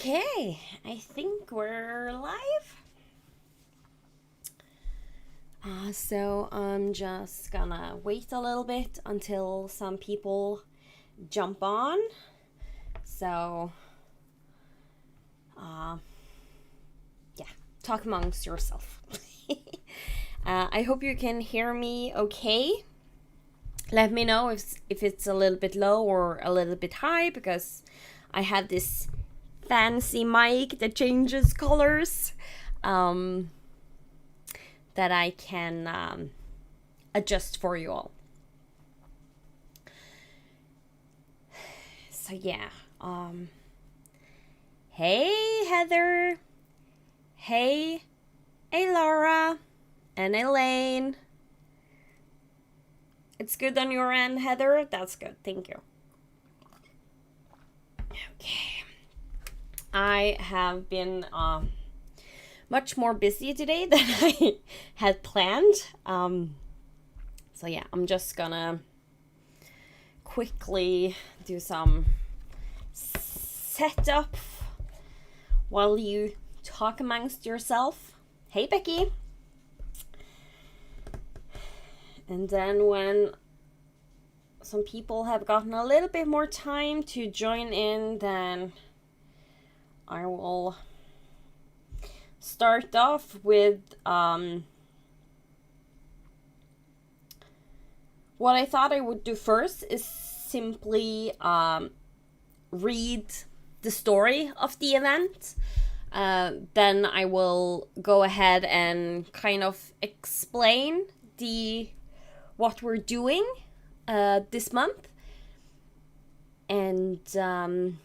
Okay, I think we're live. So I'm just gonna wait a little bit until some people jump on. So, yeah, talk amongst yourself. I hope you can hear me okay. Let me know if it's a little bit low or a little bit high, because I have this fancy mic that changes colors that I can adjust for you all. So yeah, hey Heather, hey Laura, and Elaine. It's good on your end, Heather? That's good, thank you. Okay. I have been much more busy today than I had planned. So yeah, I'm just gonna quickly do some setup while you talk amongst yourself. Hey, Becky. And then when some people have gotten a little bit more time to join in, then I will start off with what I thought I would do first is simply read the story of the event. Then I will go ahead and kind of explain what we're doing this month. And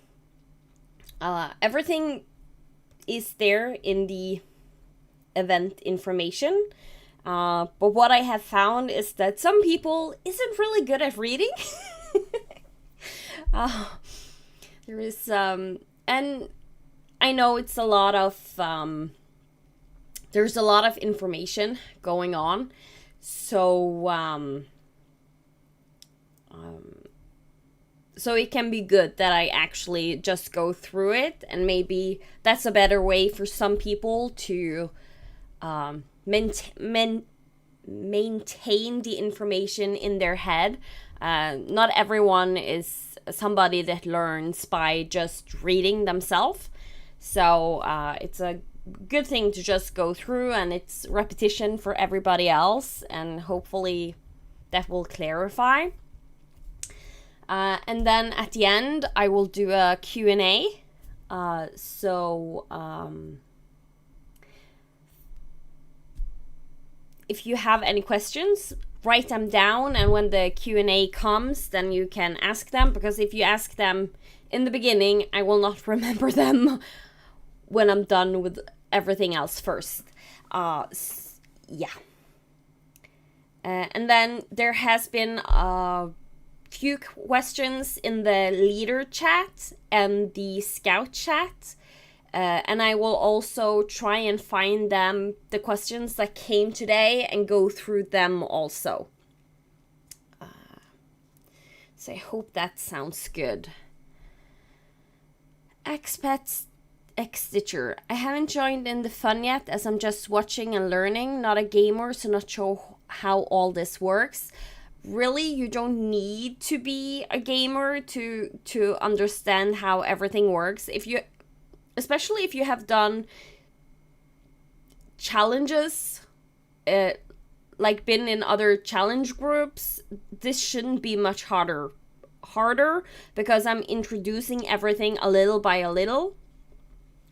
everything is there in the event information. But what I have found is that some people isn't really good at reading. There is and I know it's a lot of there's a lot of information going on, so so it can be good that I actually just go through it, and maybe that's a better way for some people to maintain the information in their head. Not everyone is somebody that learns by just reading themselves. So it's a good thing to just go through, and it's repetition for everybody else, and hopefully that will clarify. And then at the end, I will do a Q&A. If you have any questions, write them down, and when the Q&A comes, then you can ask them, because if you ask them in the beginning, I will not remember them when I'm done with everything else first. Yeah. And then there has been a few questions in the leader chat and the scout chat. And I will also try and find the questions that came today, and go through them also. So I hope that sounds good. Expats X-Stitcher. I haven't joined in the fun yet, as I'm just watching and learning, not a gamer, so not sure how all this works. Really, you don't need to be a gamer to understand how everything works. Especially if you have done challenges, like been in other challenge groups, this shouldn't be much harder, because I'm introducing everything a little by a little.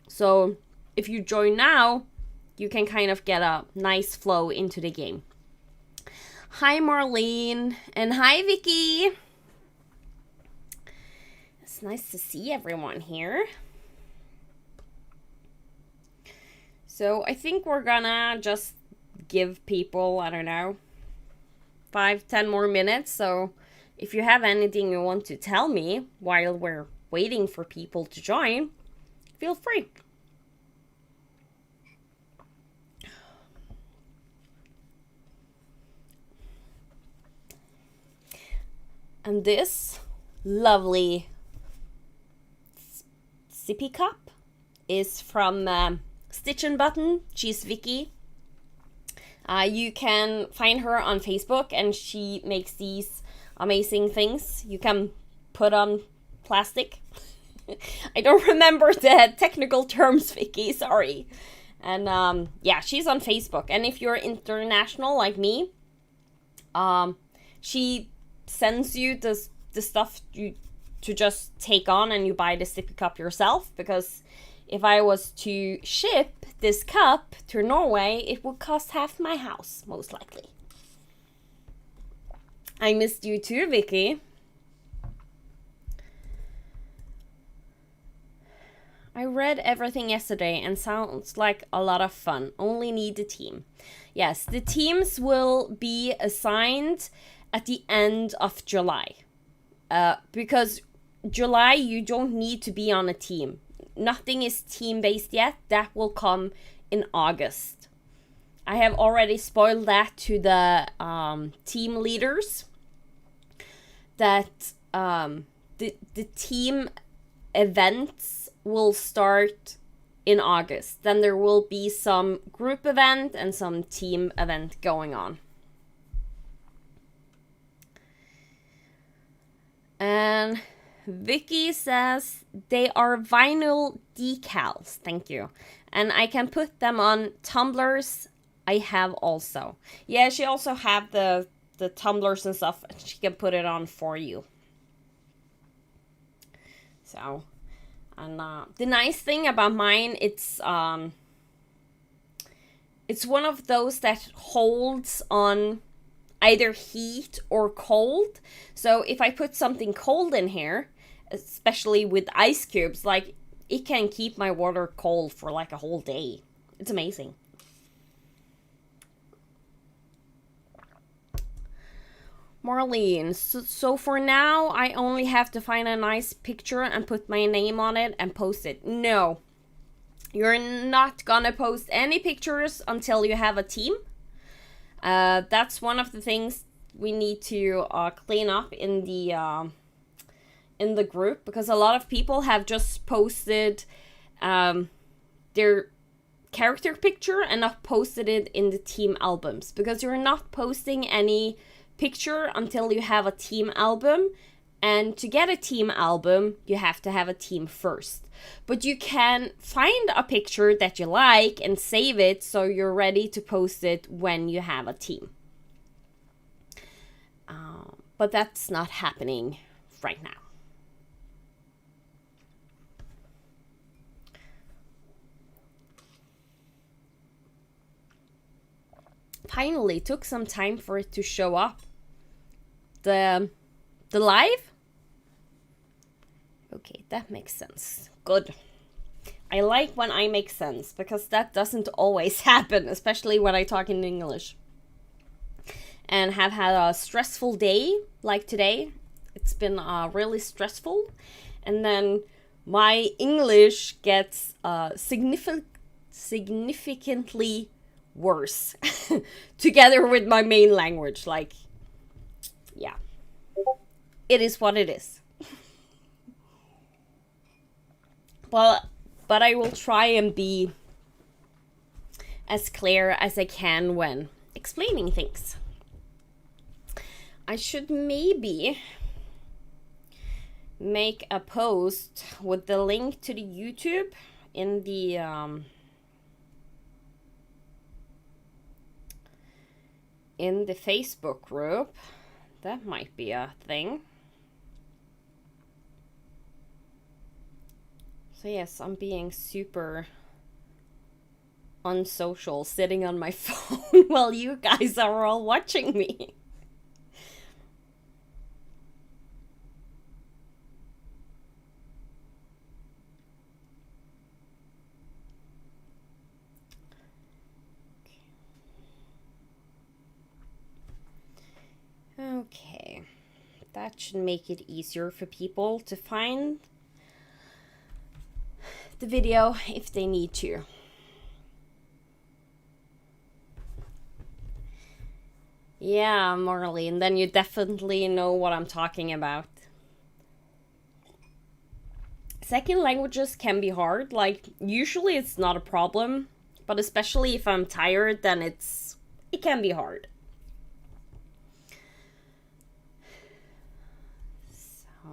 So if you join now, you can kind of get a nice flow into the game. Hi Marlene, and hi Vicky. It's nice to see everyone here. So I think we're gonna just give people, I don't know, 5-10 more minutes. So if you have anything you want to tell me while we're waiting for people to join, feel free. And this lovely sippy cup is from Stitch and Button. She's Vicky. You can find her on Facebook, and she makes these amazing things you can put on plastic. I don't remember the technical terms, Vicky, sorry. And yeah, she's on Facebook. And if you're international like me, she sends you the stuff to just take on, and you buy the sippy cup yourself, because if I was to ship this cup to Norway, it would cost half my house, most likely. I missed you too, Vicky. I read everything yesterday and sounds like a lot of fun. Only need the team. Yes, the teams will be assigned at the end of July. Because July, you don't need to be on a team. Nothing is team-based yet. That will come in August. I have already spoiled that to the team leaders. That the team events will start in August. Then there will be some group event and some team event going on. And Vicky says they are vinyl decals. Thank you. And I can put them on tumblers. I have also. Yeah, she also have the tumblers and stuff. She can put it on for you. So, and the nice thing about mine, it's one of those that holds on either heat or cold. So if I put something cold in here, especially with ice cubes, like, it can keep my water cold for like a whole day. It's amazing. Marlene, so for now, I only have to find a nice picture and put my name on it and post it. No, you're not gonna post any pictures until you have a team. That's one of the things we need to clean up in the group, because a lot of people have just posted their character picture and not posted it in the team albums, because you're not posting any picture until you have a team album, and to get a team album you have to have a team first. But you can find a picture that you like and save it so you're ready to post it when you have a team. But that's not happening right now. Finally, took some time for it to show up. The live? Okay, that makes sense. Good. I like when I make sense, because that doesn't always happen, especially when I talk in English. And have had a stressful day, like today. It's been really stressful. And then my English gets significantly worse. Together with my main language. Like, yeah. It is what it is. Well, but I will try and be as clear as I can when explaining things. I should maybe make a post with the link to the YouTube in the Facebook group. That might be a thing. So yes, I'm being super unsocial, sitting on my phone while you guys are all watching me. Okay, that should make it easier for people to find the video if they need to. Yeah, Marlene, then you definitely know what I'm talking about. second languages can be hard. Like, usually it's not a problem, but especially if I'm tired, then it can be hard. So,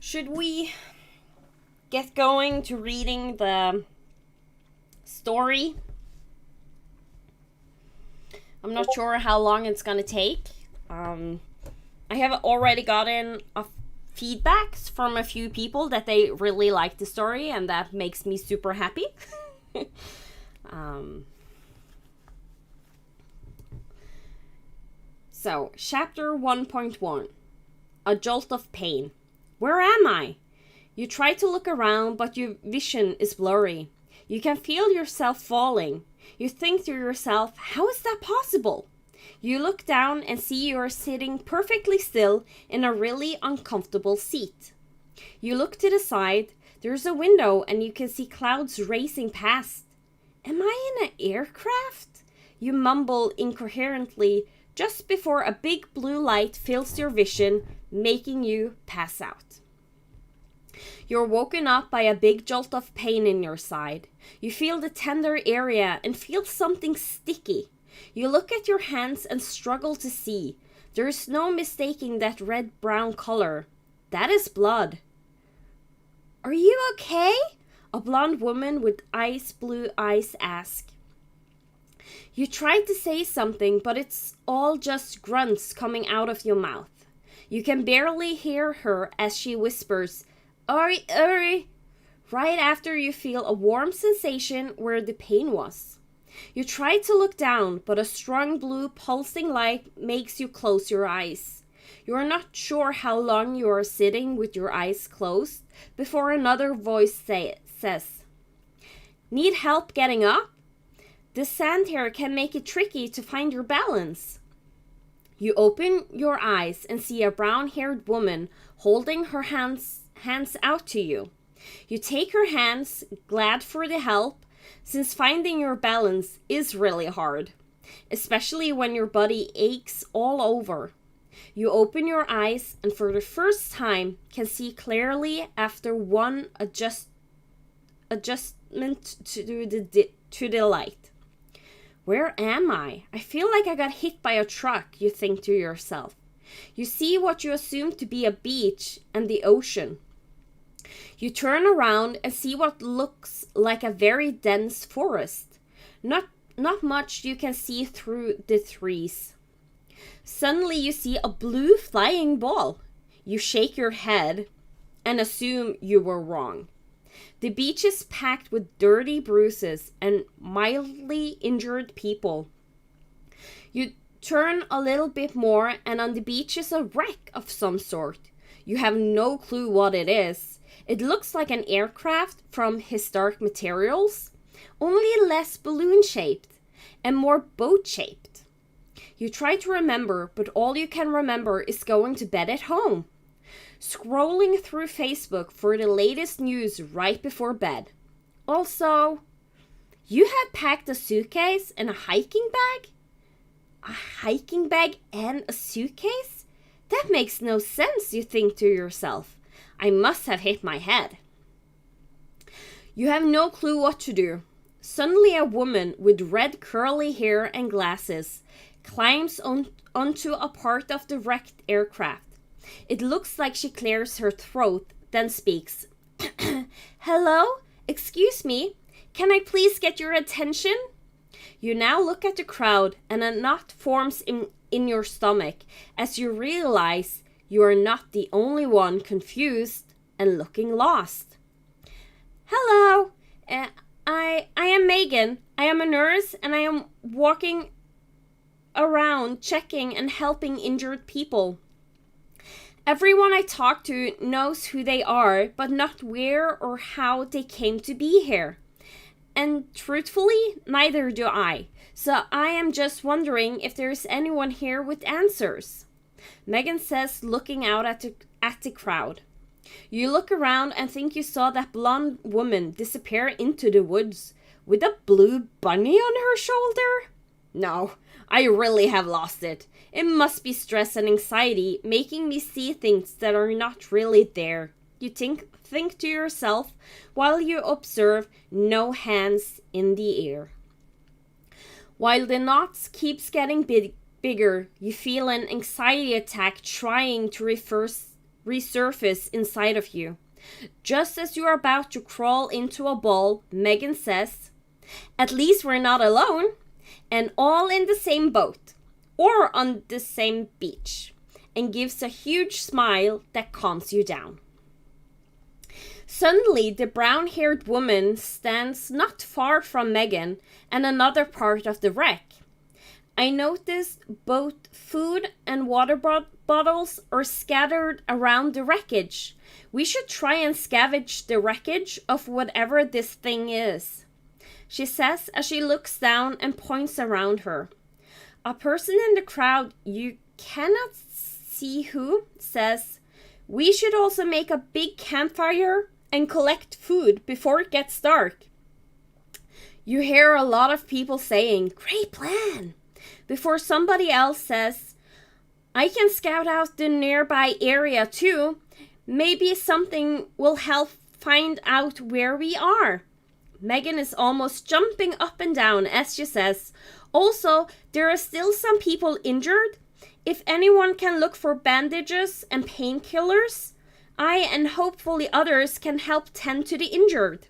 should we get going to reading the story? I'm not sure how long it's gonna take. I have already gotten feedbacks from a few people that they really like the story, and that makes me super happy. So, chapter 1.1. A jolt of pain. Where am I? You try to look around, but your vision is blurry. You can feel yourself falling. You think to yourself, how is that possible? You look down and see you are sitting perfectly still in a really uncomfortable seat. You look to the side, there's a window and you can see clouds racing past. Am I in an aircraft? You mumble incoherently just before a big blue light fills your vision, making you pass out. You're woken up by a big jolt of pain in your side. You feel the tender area and feel something sticky. You look at your hands and struggle to see. There is no mistaking that red-brown color. That is blood. Are you okay? A blonde woman with ice blue eyes asks. You try to say something, but it's all just grunts coming out of your mouth. You can barely hear her as she whispers, "Uri, Uri," right after you feel a warm sensation where the pain was. You try to look down, but a strong blue pulsing light makes you close your eyes. You are not sure how long you are sitting with your eyes closed before another voice says, "Need help getting up? The sand here can make it tricky to find your balance." You open your eyes and see a brown-haired woman holding her hands out to you. You take her hands, glad for the help, since finding your balance is really hard, especially when your body aches all over. You open your eyes and for the first time can see clearly after one adjustment to the light. Where am I? I feel like I got hit by a truck, you think to yourself. You see what you assume to be a beach and the ocean. You turn around and see what looks like a very dense forest. Not much you can see through the trees. Suddenly you see a blue flying ball. You shake your head and assume you were wrong. The beach is packed with dirty bruises and mildly injured people. You turn a little bit more and on the beach is a wreck of some sort. You have no clue what it is. It looks like an aircraft from historic materials, only less balloon-shaped and more boat-shaped. You try to remember, but all you can remember is going to bed at home. Scrolling through Facebook for the latest news right before bed. Also, you had packed a suitcase and a hiking bag? A hiking bag and a suitcase? That makes no sense, you think to yourself. I must have hit my head. You have no clue what to do. Suddenly a woman with red curly hair and glasses climbs onto a part of the wrecked aircraft. It looks like she clears her throat, then speaks. "Hello? Excuse me? Can I please get your attention?" You now look at the crowd and a knot forms in your stomach as you realize you are not the only one confused and looking lost. "Hello, I am Megan. I am a nurse and I am walking around checking and helping injured people. Everyone I talk to knows who they are, but not where or how they came to be here. And truthfully, neither do I. So I am just wondering if there's anyone here with answers," Megan says, looking out at the crowd. You look around and think you saw that blonde woman disappear into the woods with a blue bunny on her shoulder. No, I really have lost it. It must be stress and anxiety making me see things that are not really there. You think to yourself while you observe no hands in the air. While the knots keeps getting bigger, you feel an anxiety attack trying to resurface inside of you. Just as you are about to crawl into a ball, Megan says, "At least we're not alone, and all in the same boat, or on the same beach," and gives a huge smile that calms you down. Suddenly, the brown-haired woman stands not far from Megan and another part of the wreck. I noticed both food and water bottles are scattered around the wreckage. We should try and scavenge the wreckage of whatever this thing is, she says as she looks down and points around her. A person in the crowd, you cannot see who, says, "We should also make a big campfire and collect food before it gets dark." You hear a lot of people saying, "Great plan," before somebody else says, "I can scout out the nearby area too. Maybe something will help find out where we are." Megan is almost jumping up and down as she says, "Also, there are still some people injured. If anyone can look for bandages and painkillers, I and hopefully others can help tend to the injured."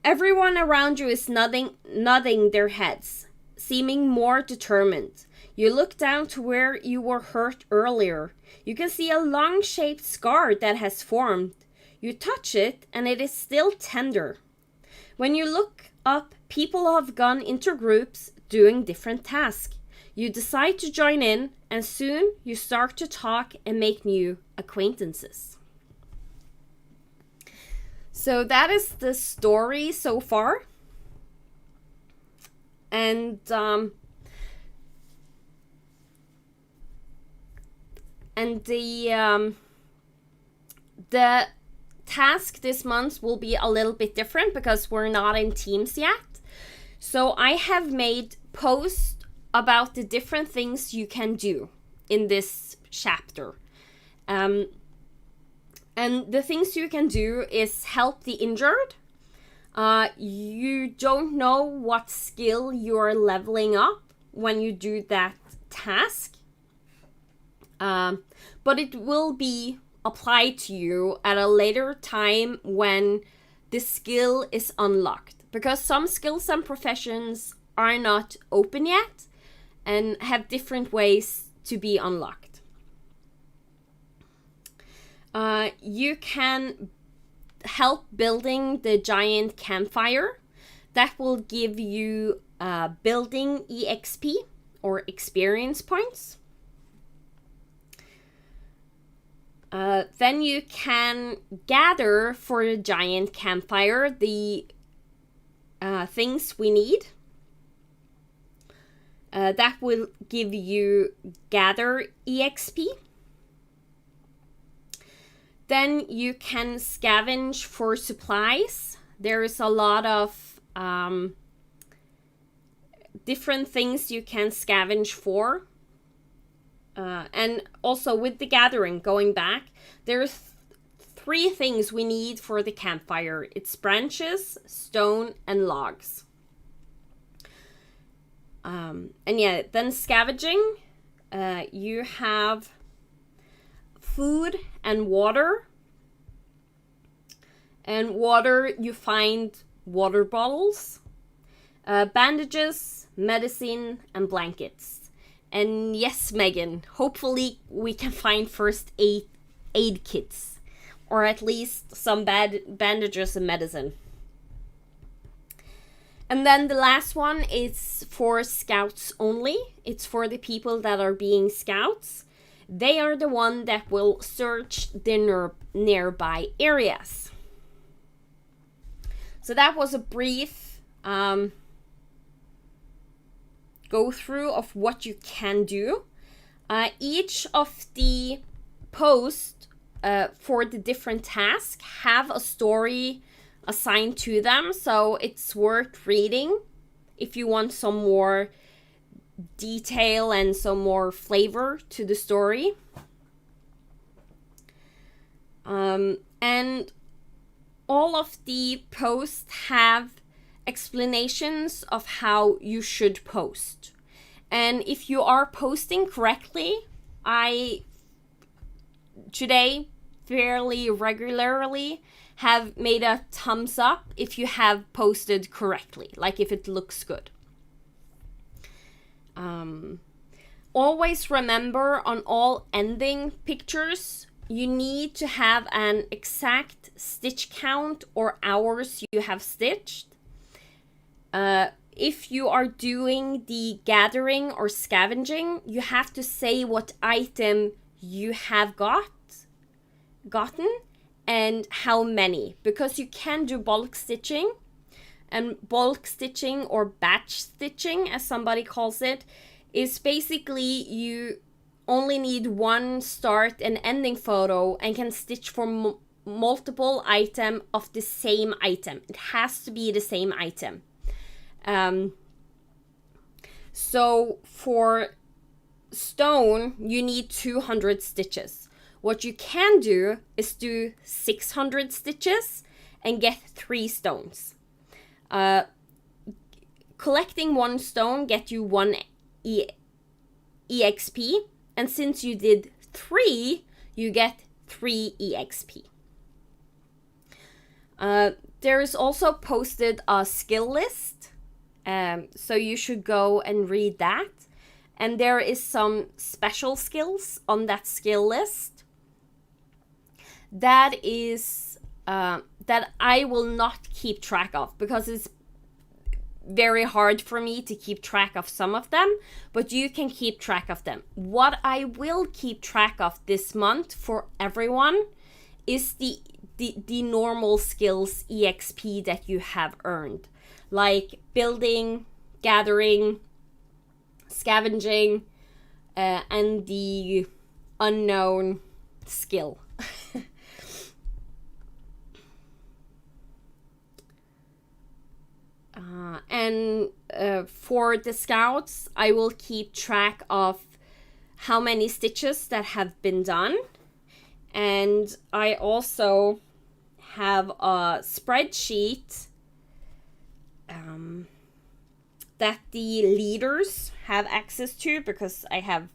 Everyone around you is nodding their heads, seeming more determined. You look down to where you were hurt earlier. You can see a long-shaped scar that has formed. You touch it and it is still tender. When you look up, people have gone into groups doing different tasks. You decide to join in, and soon you start to talk and make new acquaintances. So that is the story so far. And the task this month will be a little bit different because we're not in teams yet. So I have made posts about the different things you can do in this chapter. And the things you can do is help the injured. You don't know what skill you're leveling up when you do that task. But it will be applied to you at a later time when the skill is unlocked. Because some skills and professions are not open yet and have different ways to be unlocked. You can help building the giant campfire. That will give you building EXP or experience points. Then you can gather for the giant campfire the things we need. That will give you gather EXP. Then you can scavenge for supplies. There is a lot of different things you can scavenge for. And also with the gathering, going back, there's 3 things we need for the campfire. It's branches, stone, and logs. And yeah, then scavenging, you have food and water. And water, you find water bottles, bandages, medicine, and blankets. And yes, Megan, hopefully we can find first aid kits, or at least some bandages and medicine. And then the last one is for scouts only. It's for the people that are being scouts. They are the one that will search the nearby areas. So that was a brief go through of what you can do. Each of the posts for the different tasks have a story assigned to them, so it's worth reading if you want some more detail and some more flavor to the story. And all of the posts have explanations of how you should post. And if you are posting correctly, I today fairly regularly have made a thumbs up if you have posted correctly, like if it looks good. Always remember, on all ending pictures, you need to have an exact stitch count or hours you have stitched. If you are doing the gathering or scavenging, you have to say what item you have gotten and how many, because you can do bulk stitching. And bulk stitching, or batch stitching as somebody calls it, is basically you only need one start and ending photo and can stitch for multiple items of the same item. It has to be the same item. So for stone, you need 200 stitches. What you can do is do 600 stitches and get 3 stones. Collecting 1 stone get you 1 EXP, and since you did 3, you get 3 EXP. There is also posted a skill list, so you should go and read that. And there is some special skills on that skill list that is that I will not keep track of, because it's very hard for me to keep track of some of them, but you can keep track of them. What I will keep track of this month for everyone is the normal skills EXP that you have earned, like building, gathering, scavenging, and the unknown skill. And for the scouts, I will keep track of how many stitches that have been done. And I also have a spreadsheet that the leaders have access to, because I have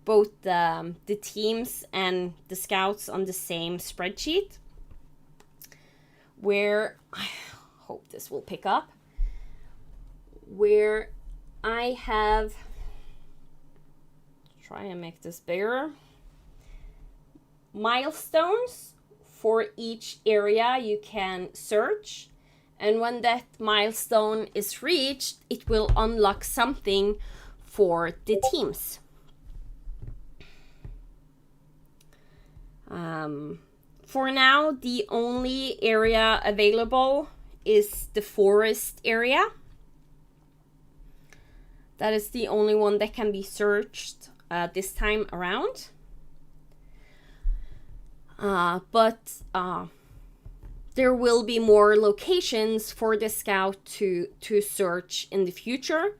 both the teams and the scouts on the same spreadsheet, where I hope this will pick up, where I have, try and make this bigger, milestones for each area you can search, and when that milestone is reached, it will unlock something for the teams. For now, the only area available is the forest area. That is the only one that can be searched this time around. But there will be more locations for the scout to search in the future.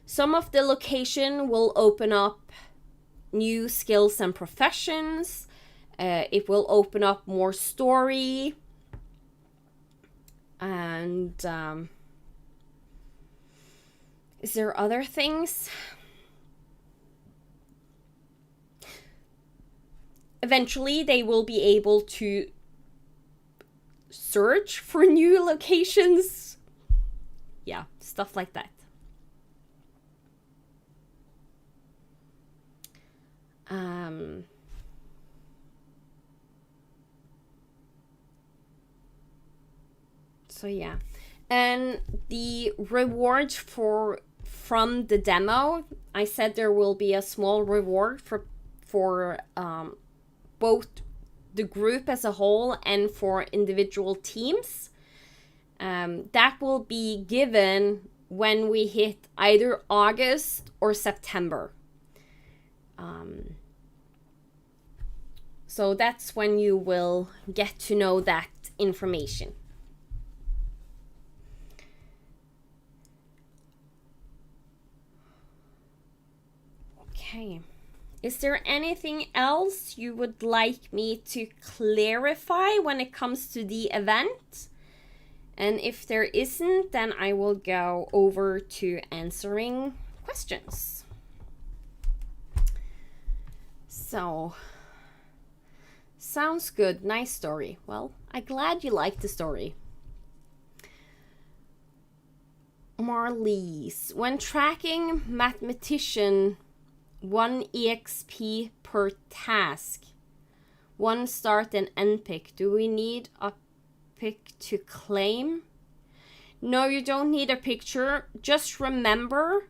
Some of the location will open up new skills and professions. It will open up more story. And is there other things? Eventually, they will be able to search for new locations. Yeah, stuff like that. So yeah, and the reward from the demo, I said there will be a small reward for both the group as a whole and for individual teams. That will be given when we hit either August or September. So that's when you will get to know that information. Okay. Is there anything else you would like me to clarify when it comes to the event? And if there isn't, then I will go over to answering questions. So, sounds good. Nice story. Well, I'm glad you liked the story. Marlies, when tracking Mathematician, 1 EXP per task, 1 start and end pick. Do we need a pick to claim? No, you don't need a picture. Just remember,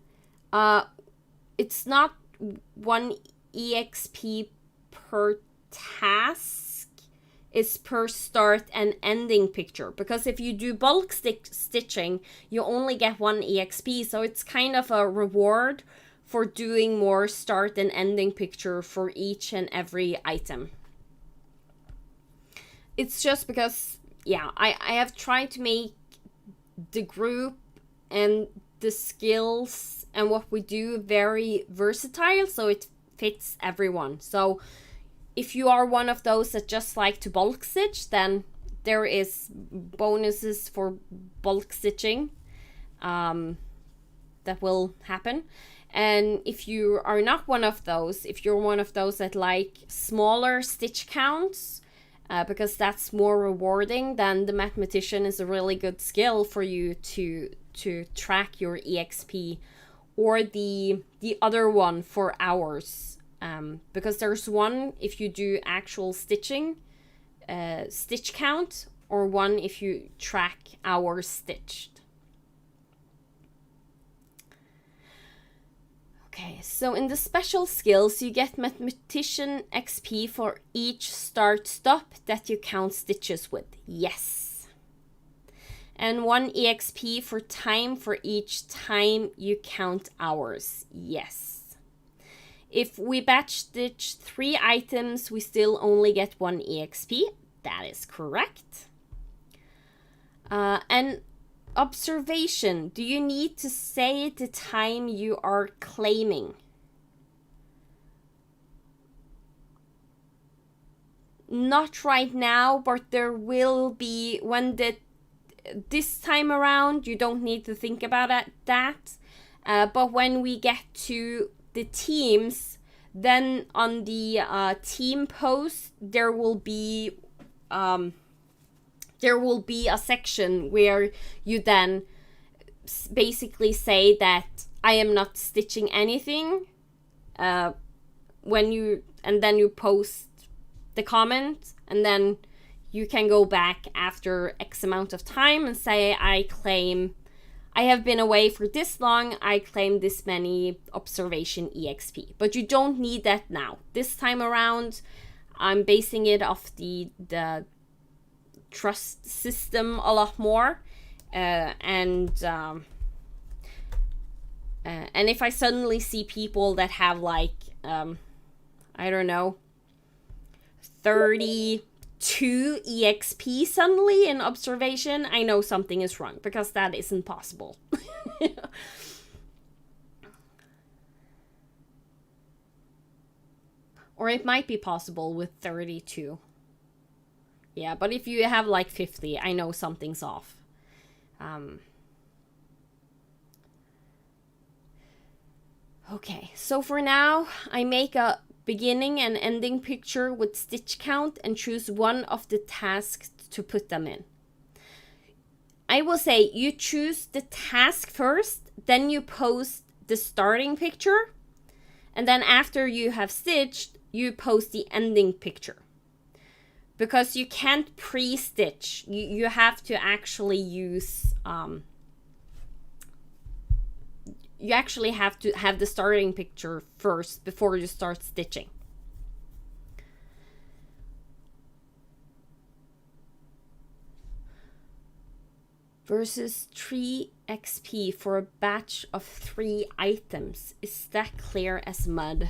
it's not 1 EXP per task. It's per start and ending picture. Because if you do bulk stitching, you only get 1 EXP. So it's kind of a reward for doing more start and ending picture for each and every item. It's just because, yeah, I have tried to make the group and the skills and what we do very versatile, so it fits everyone. So if you are one of those that just like to bulk stitch, then there is bonuses for bulk stitching that will happen. And if you are not one of those, if you're one of those that like smaller stitch counts, because that's more rewarding, then the Mathematician is a really good skill for you to track your EXP, or the other one for hours, because there's one if you do actual stitching, stitch count, or one if you track hours stitched. Okay, so in the special skills, you get Mathematician XP for each start-stop that you count stitches with. Yes. And 1 EXP for time for each time you count hours. Yes. If we batch stitch 3 items, we still only get 1 EXP. That is correct. And observation. Do you need to say the time you are claiming? Not right now, but there will be when this time around. You don't need to think about that. But when we get to the teams, then on the team post there will be a section where you then basically say that I am not stitching anything, and then you post the comment, and then you can go back after X amount of time and say I have been away for this long, I claim this many observation EXP. But you don't need that now. This time around, I'm basing it off the trust system a lot more, and if I suddenly see people that have like I don't know, 32 EXP suddenly in observation, I know something is wrong, because that isn't possible. Or it might be possible with 32. Yeah, but if you have like 50, I know something's off. Okay, so for now, I make a beginning and ending picture with stitch count and choose one of the tasks to put them in. I will say you choose the task first, then you post the starting picture, and then after you have stitched, you post the ending picture. Because you can't pre-stitch. You have to actually use... you actually have to have the starting picture first before you start stitching. Versus 3 XP for a batch of 3 items. Is that clear as mud?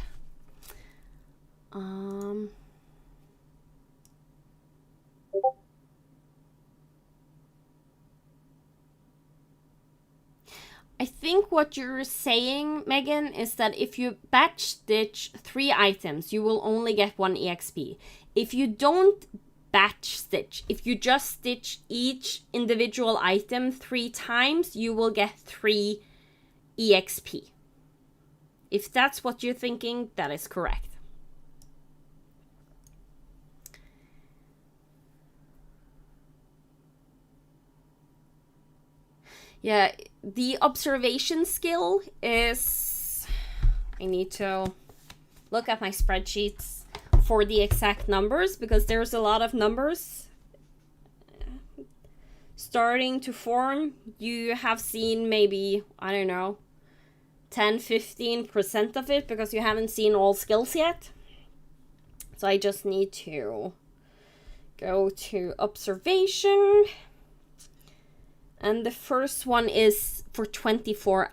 I think what you're saying, Megan, is that if you batch stitch 3 items, you will only get 1 EXP. If you don't batch stitch, if you just stitch each individual item 3 times, you will get 3 EXP. If that's what you're thinking, that is correct. Yeah, the observation skill is... I need to look at my spreadsheets for the exact numbers, because there's a lot of numbers starting to form. You have seen maybe, I don't know, 10-15% of it, because you haven't seen all skills yet. So I just need to go to observation. And the first one is for 24.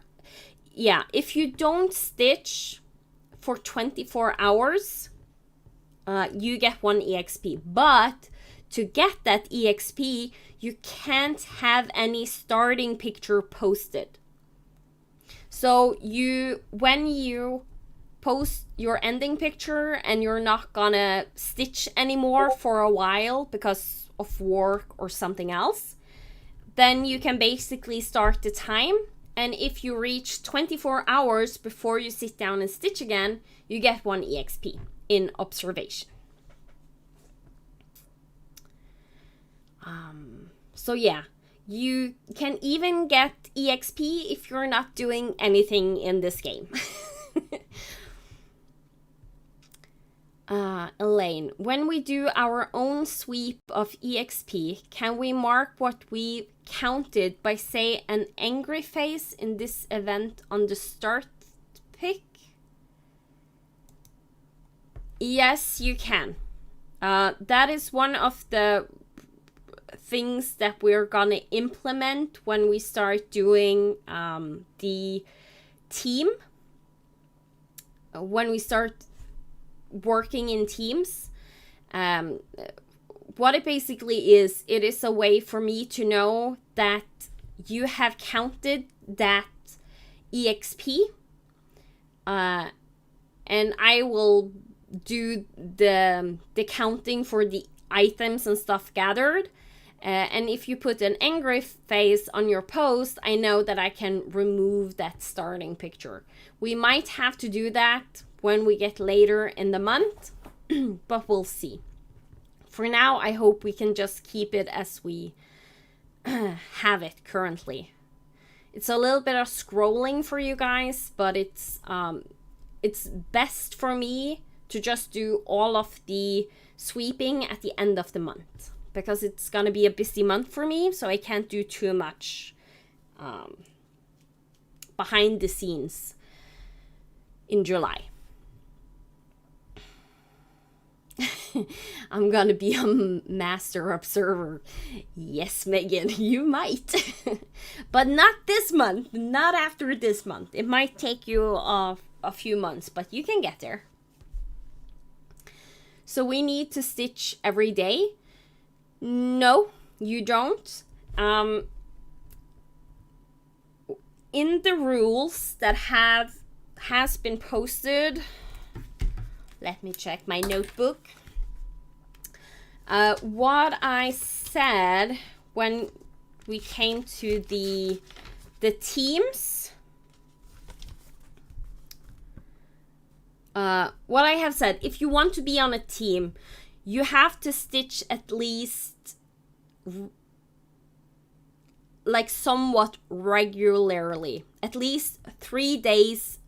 Yeah, if you don't stitch for 24 hours, you get 1 EXP. But to get that EXP, you can't have any starting picture posted. So when you post your ending picture and you're not gonna stitch anymore for a while because of work or something else, then you can basically start the time. And if you reach 24 hours before you sit down and stitch again, you get 1 EXP in observation. So yeah, you can even get EXP if you're not doing anything in this game. Elaine, when we do our own sweep of EXP, can we mark what we counted by, say, an angry face in this event on the start pick? Yes, you can. That is one of the things that we're gonna implement when we start doing the team. When we start working in teams, what it basically is, it is a way for me to know that you have counted that EXP, and I will do the counting for the items and stuff gathered. And if you put an angry face on your post, I know that I can remove that starting picture. We might have to do that when we get later in the month, but we'll see. For now, I hope we can just keep it as we have it currently. It's a little bit of scrolling for you guys, but it's best for me to just do all of the sweeping at the end of the month, because it's gonna be a busy month for me, so I can't do too much behind the scenes in July. I'm gonna be a master observer. Yes, Megan, you might. But not this month, not after this month. It might take you a few months, but you can get there. So we need to stitch every day. No, you don't. In the rules that has been posted, let me check my notebook. What I said when we came to the teams, what I have said, if you want to be on a team, you have to stitch at least like somewhat regularly. At least 3 days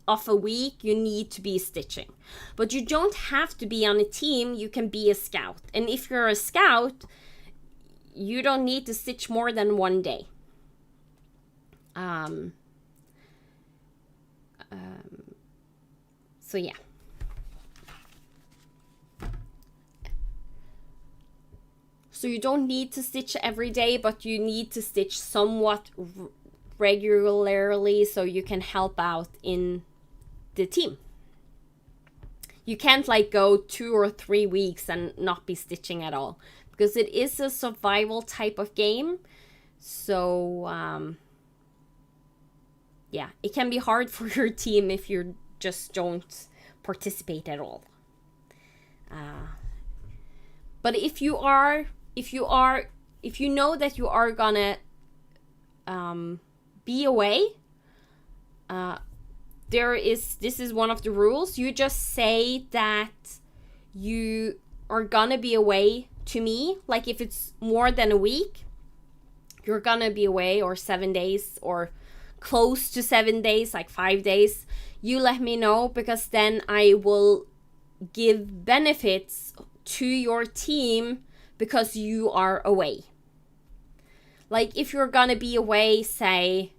of a week you need to be stitching. But you don't have to be on a team, you can be a scout. And if you're a scout, you don't need to stitch more than 1 day. So yeah. So you don't need to stitch every day, but you need to stitch somewhat regularly so you can help out in the team. You can't like go 2 or 3 weeks and not be stitching at all, because it is a survival type of game. So yeah, it can be hard for your team if you just don't participate at all. But if you know that you are gonna be away, this is one of the rules. You just say that you are gonna be away to me. Like if it's more than a week, you're gonna be away, or 7 days, or close to 7 days, like 5 days. You let me know, because then I will give benefits to your team because you are away. Like if you're gonna be away, say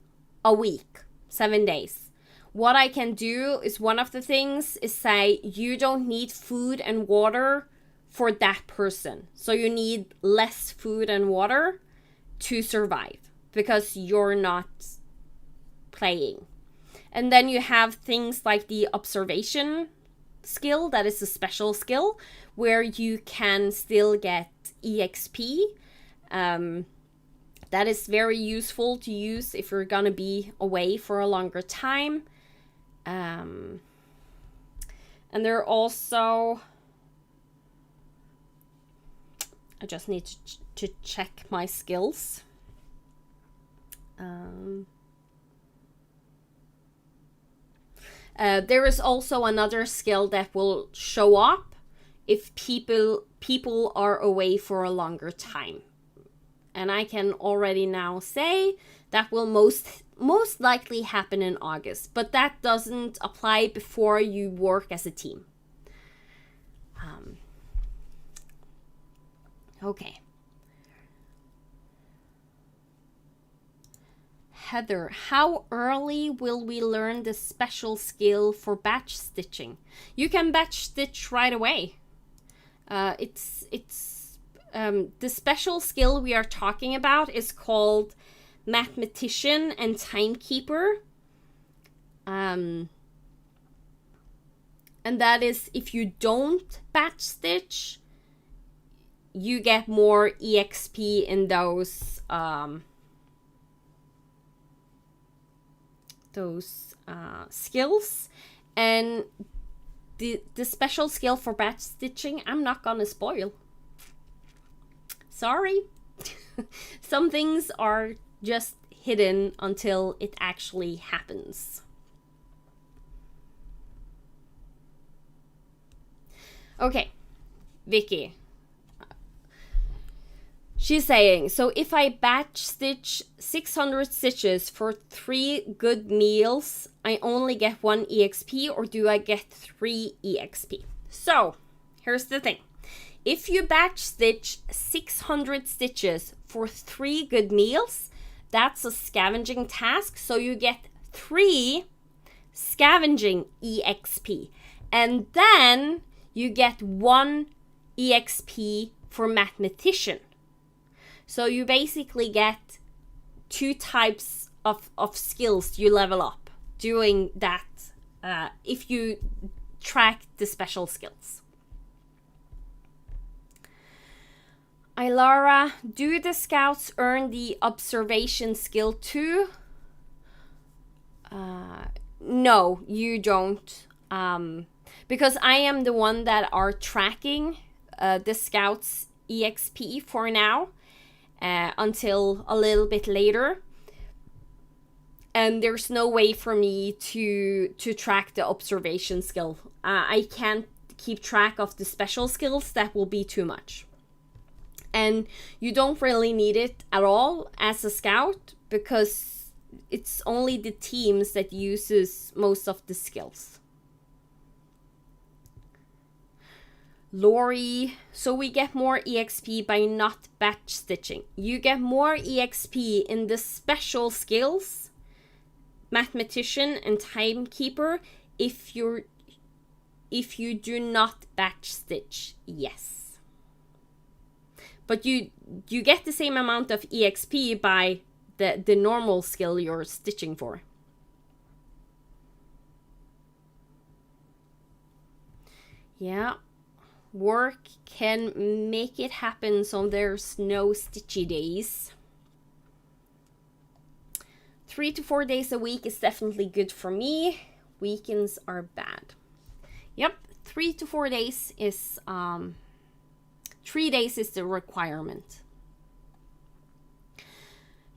a week, 7 days, what I can do is, one of the things is say you don't need food and water for that person. So you need less food and water to survive because you're not playing. And then you have things like the observation skill, that is a special skill where you can still get EXP. That is very useful to use if you're gonna be away for a longer time. And there are also, I just need to check my skills. There is also another skill that will show up if people are away for a longer time. And I can already now say that will most likely happen in August, but that doesn't apply before you work as a team. Okay. Heather, how early will we learn the special skill for batch stitching? You can batch stitch right away. The special skill we are talking about is called Mathematician and Timekeeper. And that is, if you don't batch stitch, you get more EXP in those skills. And the special skill for batch stitching, I'm not gonna spoil. Sorry. Some things are just hidden until it actually happens. Okay, Vicky. She's saying, so if I batch stitch 600 stitches for 3 good meals, I only get 1 EXP, or do I get 3 EXP? So, here's the thing. If you batch stitch 600 stitches for 3 good meals, that's a scavenging task, so you get 3 scavenging EXP. And then you get 1 EXP for Mathematician. So you basically get 2 types of skills you level up doing that if you track the special skills. Ilara, do the scouts earn the observation skill too? No, you don't. Because I am the one that are tracking the scouts EXP for now. Until a little bit later, and there's no way for me to track the observation skill. I can't keep track of the special skills. That will be too much, and you don't really need it at all as a scout, because it's only the teams that uses most of the skills. Lori, so we get more EXP by not batch stitching. You get more EXP in the special skills, Mathematician and Timekeeper, if you do not batch stitch, yes. But you get the same amount of EXP by the normal skill you're stitching for. Yeah. Work can make it happen so there's no stitchy days. 3 to 4 days a week is definitely good for me. Weekends are bad. Yep, 3 to 4 days is 3 days is the requirement.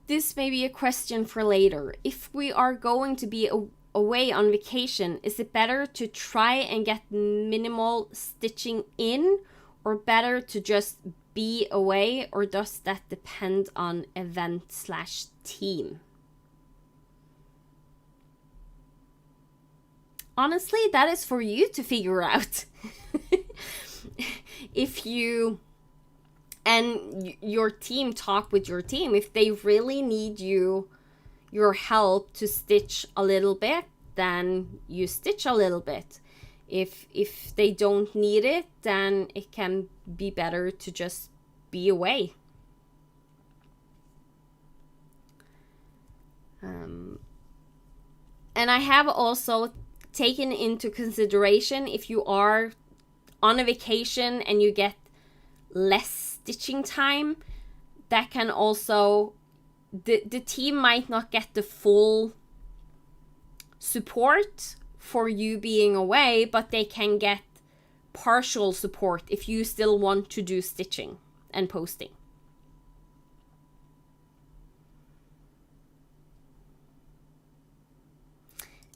This may be a question for later. If we are going to be away on vacation, is it better to try and get minimal stitching in, or better to just be away, or does that depend on event/team? Honestly, that is for you to figure out. If you and your team talk with your team, if they really need your help to stitch a little bit, then you stitch a little bit. If they don't need it, then it can be better to just be away. And I have also taken into consideration, if you are on a vacation and you get less stitching time, that can also, the team might not get the full support for you being away, but they can get partial support if you still want to do stitching and posting.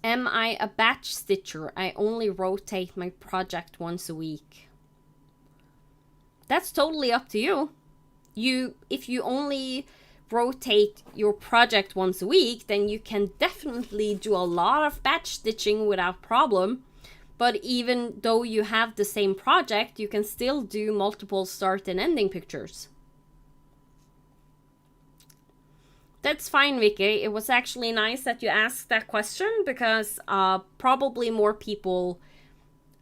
Am I a batch stitcher? I only rotate my project once a week. That's totally up to you. If you only rotate your project once a week, then you can definitely do a lot of batch stitching without problem. But even though you have the same project, you can still do multiple start and ending pictures. That's fine, Vicky. It was actually nice that you asked that question, because probably more people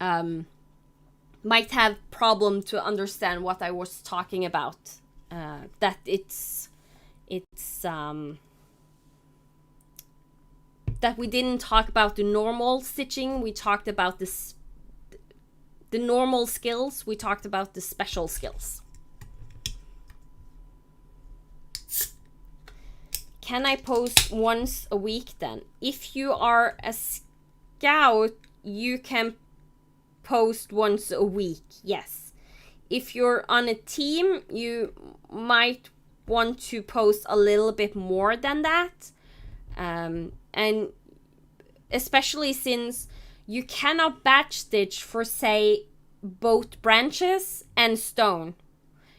might have problem to understand what I was talking about. That it's that we didn't talk about the normal stitching. We talked about the normal skills. We talked about the special skills. Can I post once a week then? If you are a scout, you can post once a week, yes. If you're on a team, you might want to post a little bit more than that. And especially since you cannot batch stitch for, say, both branches and stone.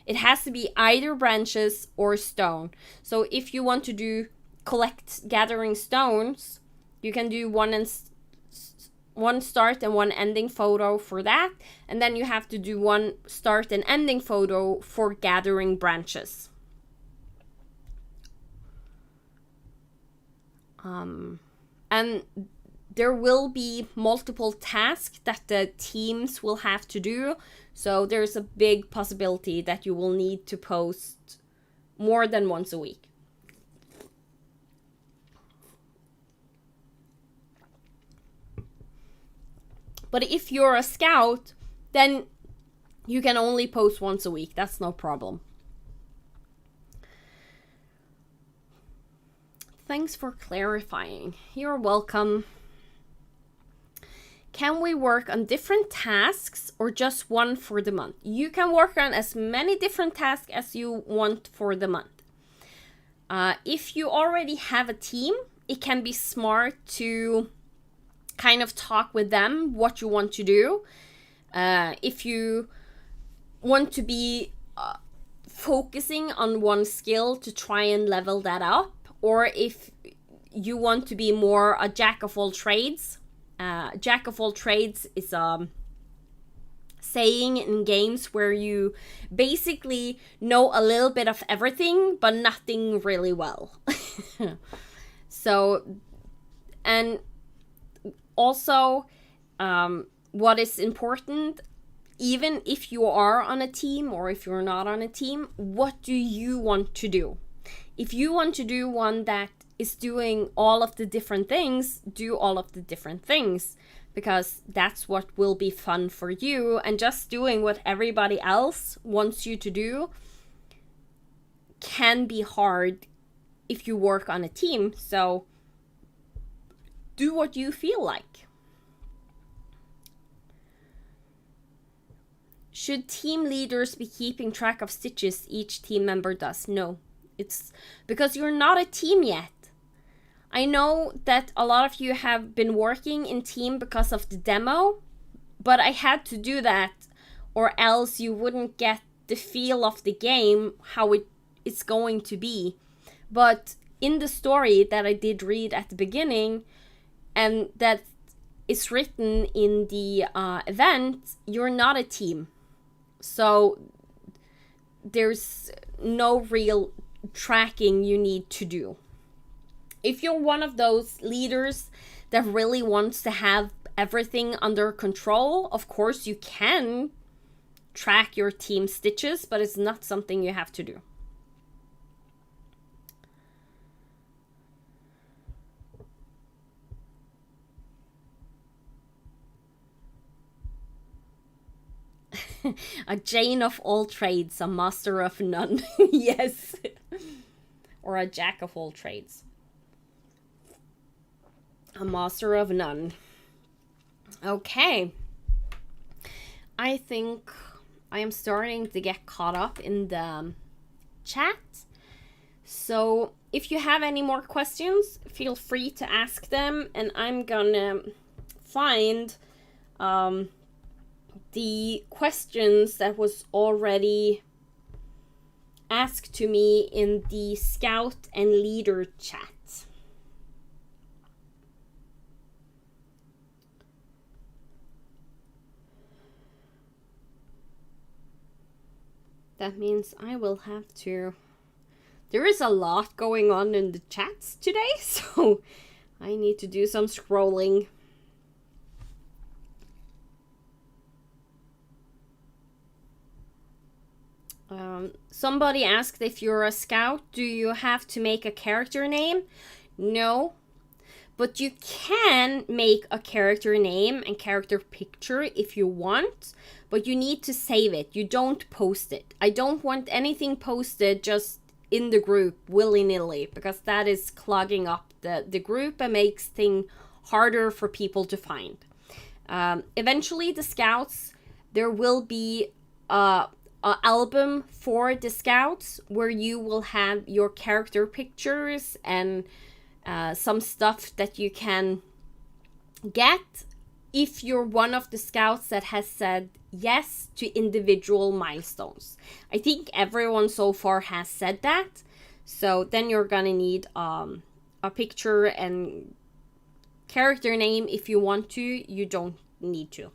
It has to be either branches or stone. So if you want to do gathering stones, you can do one start and one ending photo for that. And then you have to do one start and ending photo for gathering branches. And there will be multiple tasks that the teams will have to do. So there's a big possibility that you will need to post more than once a week. But if you're a scout, then you can only post once a week. That's no problem. Thanks for clarifying. You're welcome. Can we work on different tasks or just one for the month? You can work on as many different tasks as you want for the month. If you already have a team, it can be smart to kind of talk with them what you want to do. If you want to be focusing on one skill to try and level that up, or if you want to be more a jack of all trades. Jack of all trades is a saying in games where you basically know a little bit of everything, but nothing really well. So, and also, what is important, even if you are on a team or if you're not on a team, what do you want to do? If you want to do one that is doing all of the different things, do all of the different things, because that's what will be fun for you. And just doing what everybody else wants you to do can be hard if you work on a team. So do what you feel like. Should team leaders be keeping track of stitches each team member does? No. It's because you're not a team yet. I know that a lot of you have been working in team because of the demo, but I had to do that or else you wouldn't get the feel of the game, how it's going to be. But in the story that I did read at the beginning, and that is written in the event, you're not a team. So there's no real tracking you need to do. If you're one of those leaders that really wants to have everything under control, of course you can track your team stitches, but it's not something you have to do. A Jane of all trades, a master of none. Yes. Or a jack of all trades. A master of none. Okay. I think I am starting to get caught up in the chat. So if you have any more questions, feel free to ask them, and I'm gonna find the questions that was already asked to me in the Scout and Leader chat. That means I will have to... There is a lot going on in the chats today, so I need to do some scrolling. Somebody asked, if you're a scout, do you have to make a character name? No, but you can make a character name and character picture if you want, but you need to save it. You don't post it. I don't want anything posted just in the group willy-nilly, because that is clogging up the group and makes things harder for people to find. Eventually, the scouts, there will be a album for the scouts where you will have your character pictures and some stuff that you can get if you're one of the scouts that has said yes to individual milestones. I think everyone so far has said that. So then you're gonna need a picture and character name if you want to. You don't need to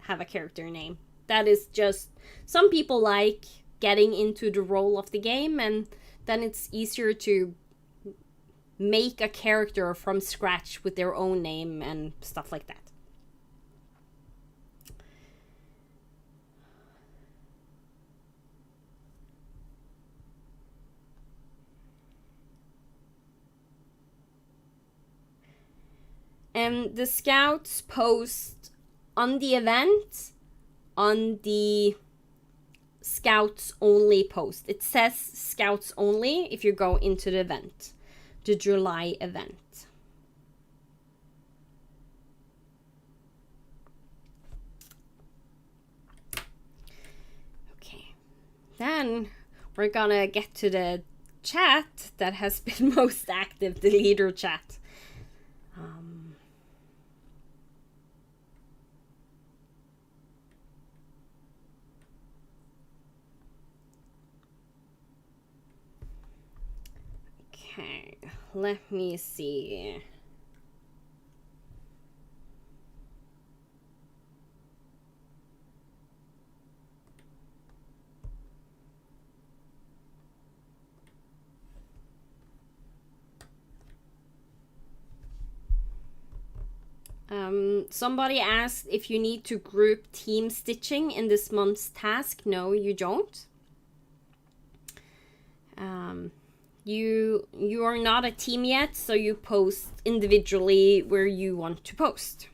have a character name. That is just, some people like getting into the role of the game, and then it's easier to make a character from scratch with their own name and stuff like that. And the scouts post on the event on the scouts only post. It says scouts only if you go into the event, the July event. Okay, then we're gonna get to the chat that has been most active, the leader chat. Okay, let me see. Somebody asked if you need to group team stitching in this month's task. No, you don't. You are not a team yet, so you post individually where you want to post.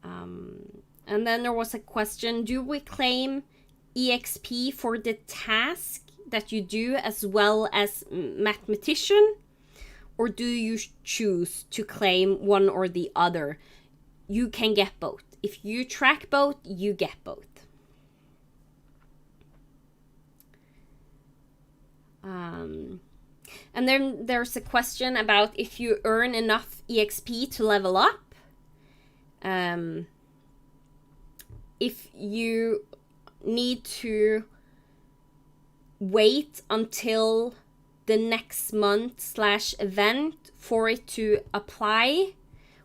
And then there was a question, do we claim EXP for the task that you do as well as Mathematician? Or do you choose to claim one or the other? You can get both. If you track both, you get both. And then there's a question about if you earn enough EXP to level up. If you need to wait until the next month/event for it to apply,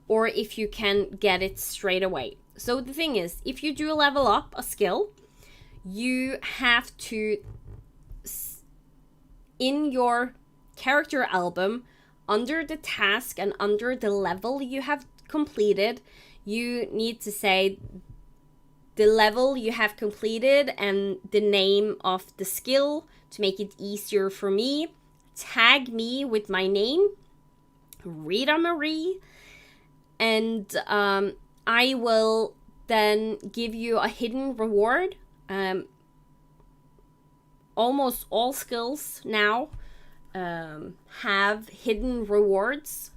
or if you can get it straight away. So the thing is, if you do level up a skill, you have to, in your character album, under the task and under the level you have completed, you need to say the level you have completed and the name of the skill to make it easier for me. Tag me with my name, Rita Marie, and I will then give you a hidden reward. Almost all skills now have hidden rewards.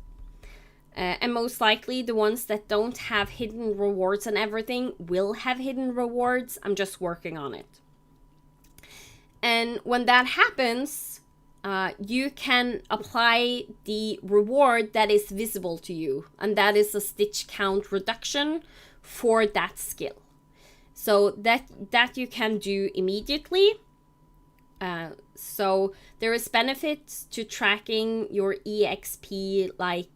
And most likely the ones that don't have hidden rewards and everything will have hidden rewards. I'm just working on it. And when that happens, you can apply the reward that is visible to you. And that is a stitch count reduction for that skill. So that you can do immediately. So there is benefits to tracking your EXP like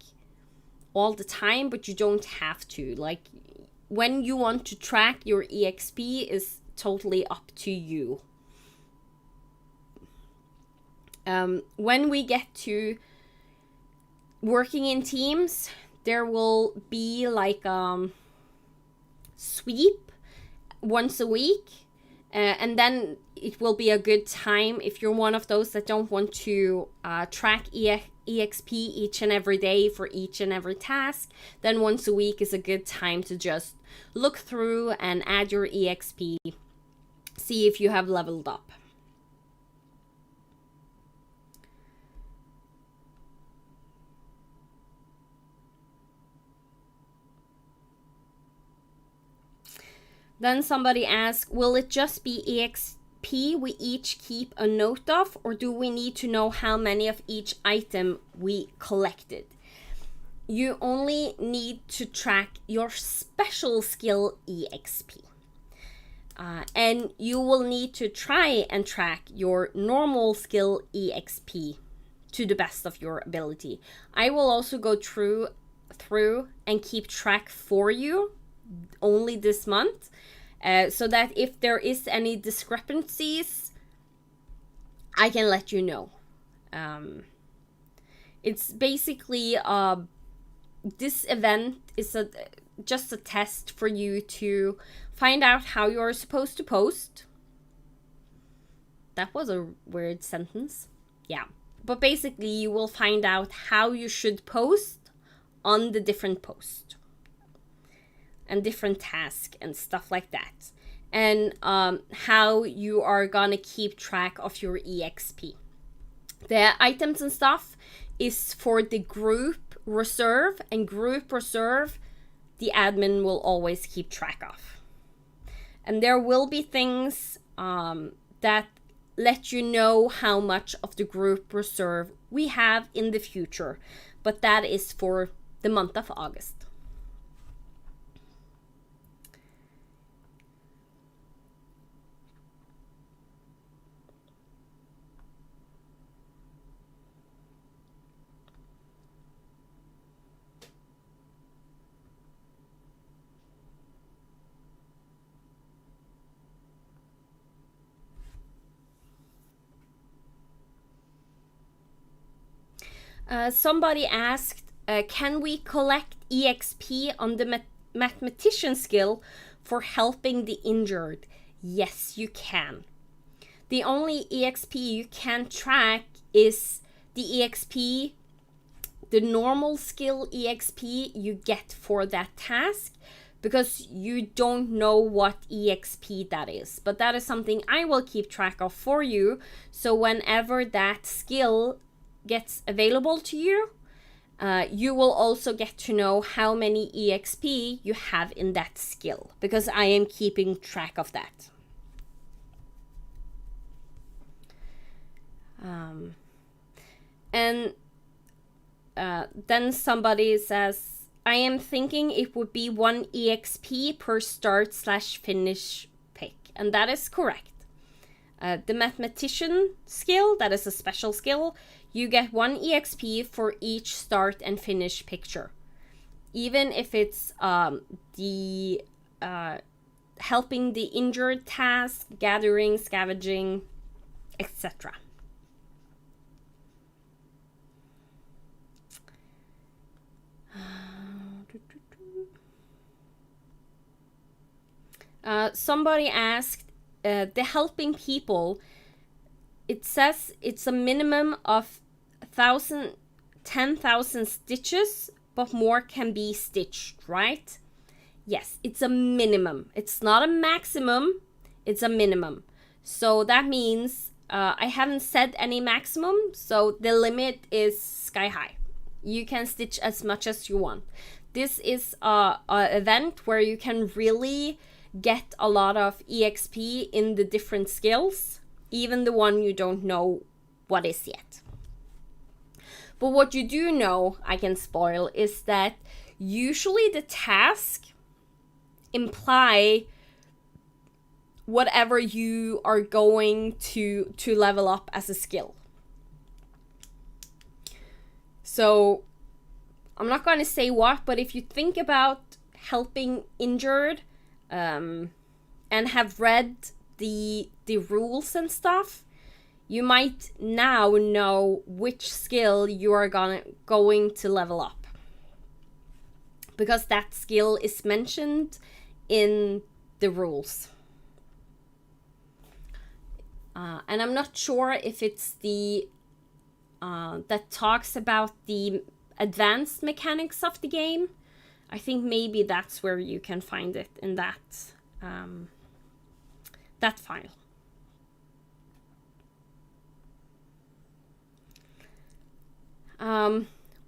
all the time, but you don't have to. Like, when you want to track your EXP is totally up to you. When we get to working in teams, there will be like sweep once a week, and then it will be a good time if you're one of those that don't want to track EXP each and every day for each and every task. Then once a week is a good time to just look through and add your EXP, see if you have leveled up. Then somebody asked, will it just be EXP we each keep a note of, or do we need to know how many of each item we collected? You only need to track your special skill EXP. And you will need to try and track your normal skill EXP to the best of your ability. I will also go through and keep track for you only this month, so that if there is any discrepancies, I can let you know. It's basically this event is just a test for you to find out how you're supposed to post. That was a weird sentence. Yeah, but basically you will find out how you should post on the different posts and different tasks and stuff like that, and how you are gonna keep track of your EXP. The items and stuff is for the group reserve, and group reserve the admin will always keep track of. And there will be things that let you know how much of the group reserve we have in the future, but that is for the month of August. Somebody asked, can we collect EXP on the Mathematician skill for helping the injured? Yes, you can. The only EXP you can track is the EXP, the normal skill EXP you get for that task. because you don't know what EXP that is. But that is something I will keep track of for you. So whenever that skill gets available to you, you will also get to know how many EXP you have in that skill, because I am keeping track of that. And then somebody says, I am thinking it would be 1 EXP per start/finish pick. And that is correct. The Mathematician skill, that is a special skill, you get 1 EXP for each start and finish picture. Even if it's the helping the injured task, gathering, scavenging, etc. Somebody asked, the helping people, it says it's a minimum of 10,000 stitches, but more can be stitched, right? Yes, it's a minimum. It's not a maximum, it's a minimum. So that means I haven't said any maximum, so the limit is sky high. You can stitch as much as you want. This is a event where you can really get a lot of EXP in the different skills, even the one you don't know what is yet. But what you do know, I can spoil, is that usually the task imply whatever you are going to level up as a skill. So I'm not going to say what, but if you think about helping injured and have read the rules and stuff, you might now know which skill you are going to level up, because that skill is mentioned in the rules. And I'm not sure if it's the that talks about the advanced mechanics of the game. I think maybe that's where you can find it in that that file.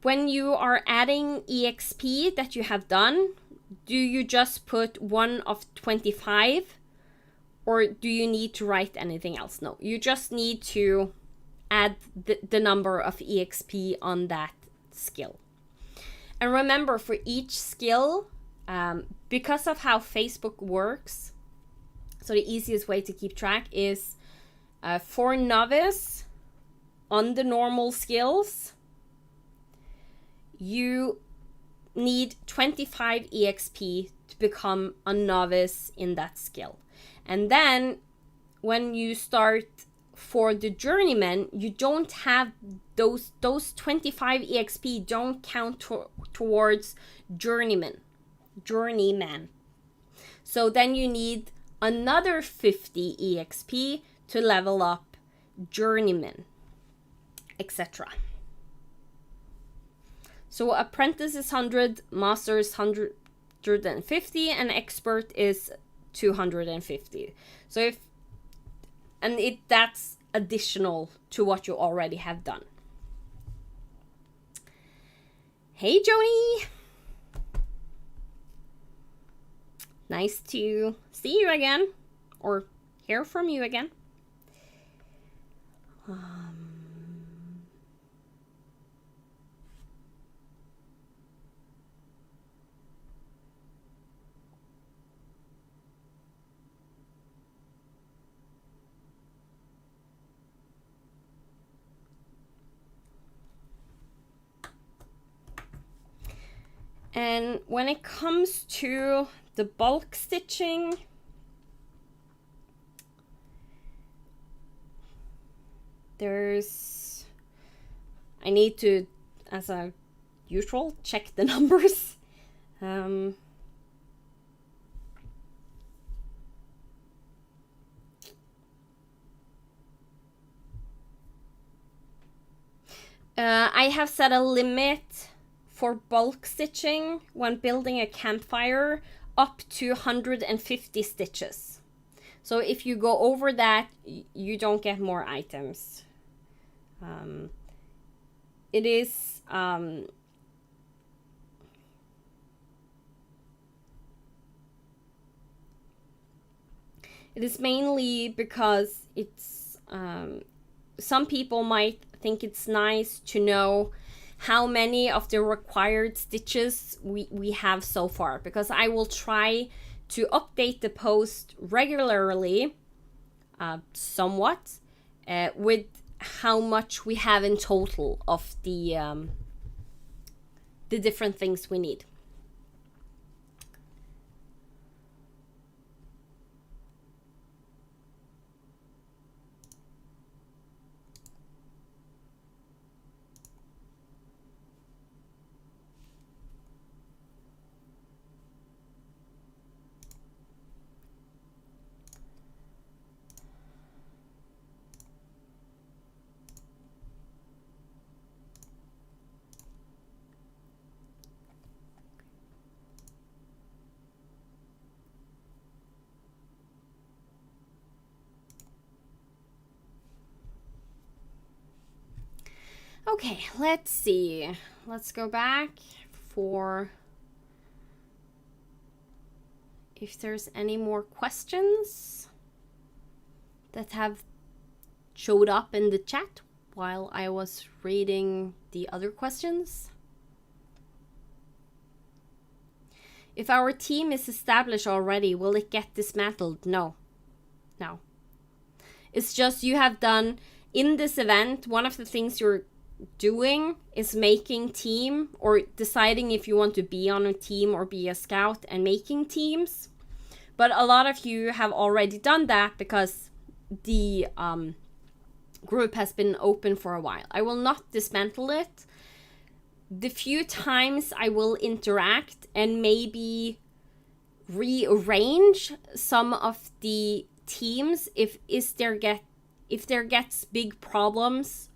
When you are adding EXP that you have done, do you just put 1 of 25, or do you need to write anything else? No, you just need to add the number of EXP on that skill. And remember, for each skill, because of how Facebook works, so the easiest way to keep track is for novice on the normal skills, you need 25 EXP to become a novice in that skill. And then when you start for the journeyman, you don't have those 25 EXP don't count towards journeyman. So then you need another 50 EXP to level up journeyman, etc. So apprentice is 100, master is 150, and expert is 250. So that's additional to what you already have done. Hey Joni! Nice to see you again, or hear from you again. And when it comes to the bulk stitching, I need to, as a usual, check the numbers. I have set a limit for bulk stitching when building a campfire up to 150 stitches. So if you go over that, you don't get more items. It is mainly because it's some people might think it's nice to know how many of the required stitches we have so far, because I will try to update the post regularly, somewhat, with how much we have in total of the different things we need. Okay, let's see. Let's go back for if there's any more questions that have showed up in the chat while I was reading the other questions. If our team is established already, will it get dismantled? No. No. It's just you have done, in this event, one of the things you're doing is making team, or deciding if you want to be on a team or be a scout, and making teams. But a lot of you have already done that because the group has been open for a while. I will not dismantle it. The few times I will interact and maybe rearrange some of the teams if there gets big problems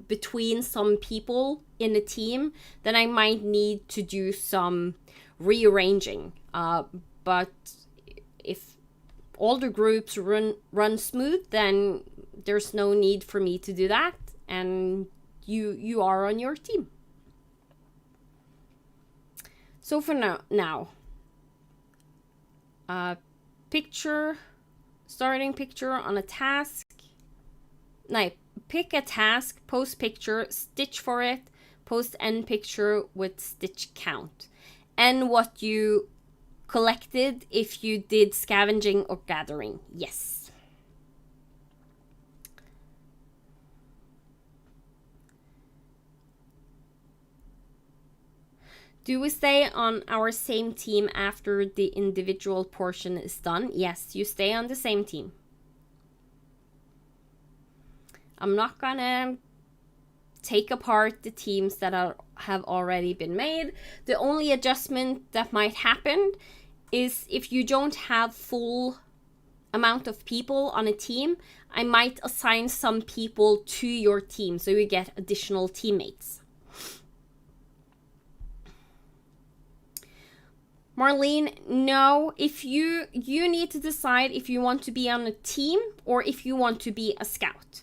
between some people in a team, then I might need to do some rearranging. But if all the groups run smooth, then there's no need for me to do that, and you are on your team. So for now, starting picture on a task. No, pick a task, post picture, stitch for it, post end picture with stitch count, and what you collected if you did scavenging or gathering. Yes. Do we stay on our same team after the individual portion is done? Yes, you stay on the same team. I'm not gonna take apart the teams that have already been made. The only adjustment that might happen is if you don't have full amount of people on a team, I might assign some people to your team so you get additional teammates. Marlene, no, if you need to decide if you want to be on a team or if you want to be a scout.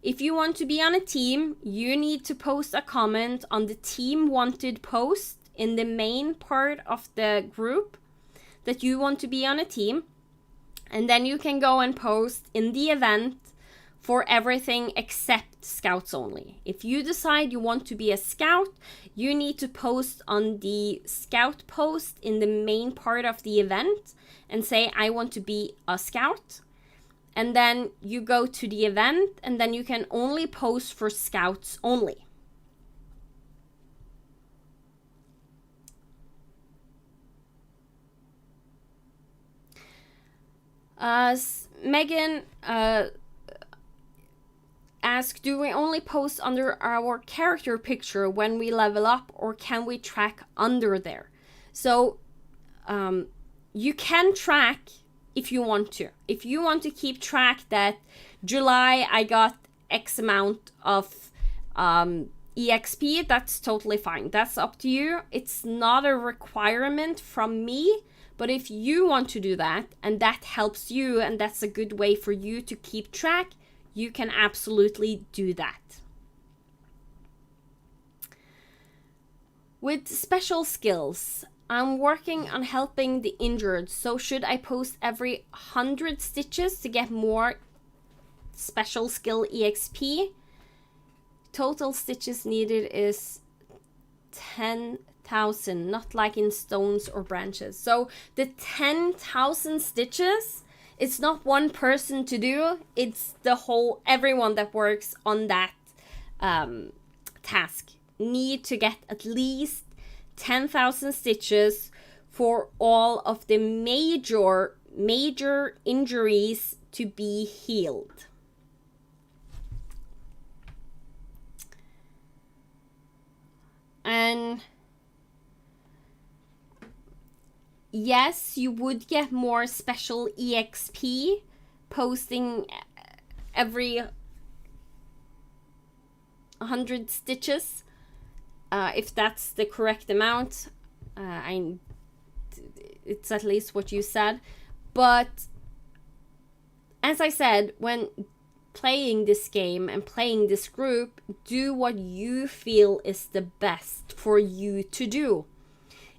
If you want to be on a team, you need to post a comment on the team wanted post in the main part of the group that you want to be on a team. And then you can go and post in the event for everything except scouts only. If you decide you want to be a scout, you need to post on the scout post in the main part of the event and say, I want to be a scout. And then you go to the event, and then you can only post for scouts only. Megan asked, do we only post under our character picture when we level up, or can we track under there? So you can track if you want to. If you want to keep track that July I got X amount of EXP, that's totally fine. That's up to you. It's not a requirement from me, But if you want to do that, and that helps you, and that's a good way for you to keep track, you can absolutely do that. With special skills, I'm working on helping the injured, so should I post every 100 stitches to get more special skill EXP? Total stitches needed is 10,000, not like in stones or branches. So the 10,000 stitches, it's not one person to do, it's the whole, everyone that works on that task need to get at least 10,000 stitches for all of the major injuries to be healed. And yes, you would get more special EXP posting every 100 stitches, if that's the correct amount. It's at least what you said. But as I said, when playing this game and playing this group, do what you feel is the best for you to do.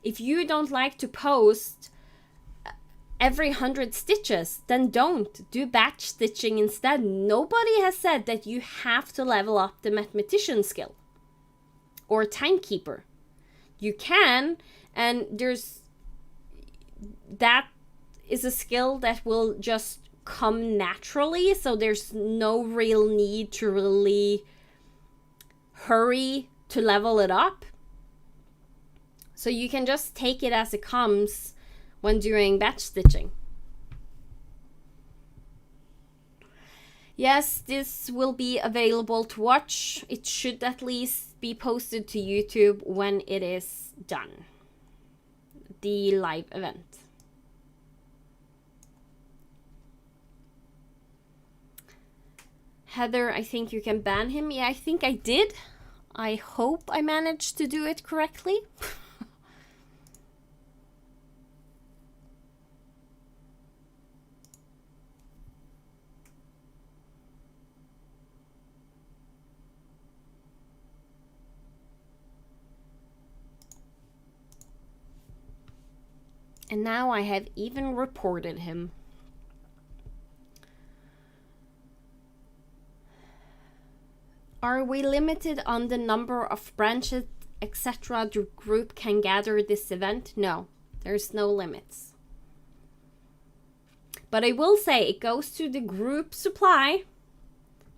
If you don't like to post every 100 stitches, then don't. Do batch stitching instead. Nobody has said that you have to level up the Mathematician skill or Timekeeper. You can, and that is a skill that will just come naturally, so there's no real need to really hurry to level it up. So you can just take it as it comes when doing batch stitching. Yes, this will be available to watch. It should at least be posted to YouTube when it is done, the live event. Heather, I think you can ban him. Yeah, I think I did. I hope I managed to do it correctly. And now I have even reported him. Are we limited on the number of branches, etc. the group can gather this event? No, there's no limits. But I will say it goes to the group supply,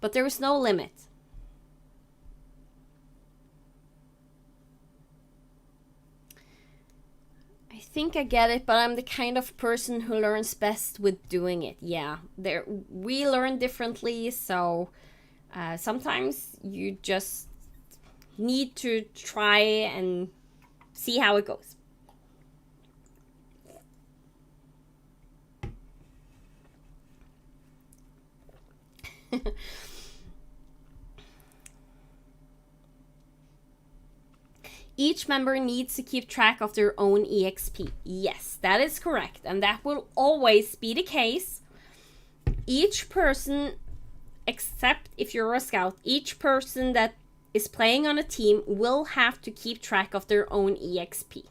but there is no limit. I think I get it, but I'm the kind of person who learns best with doing it. Yeah, we learn differently, so sometimes you just need to try and see how it goes. Each member needs to keep track of their own EXP. Yes, that is correct, and that will always be the case. Each person, except if you're a scout, each person that is playing on a team will have to keep track of their own EXP.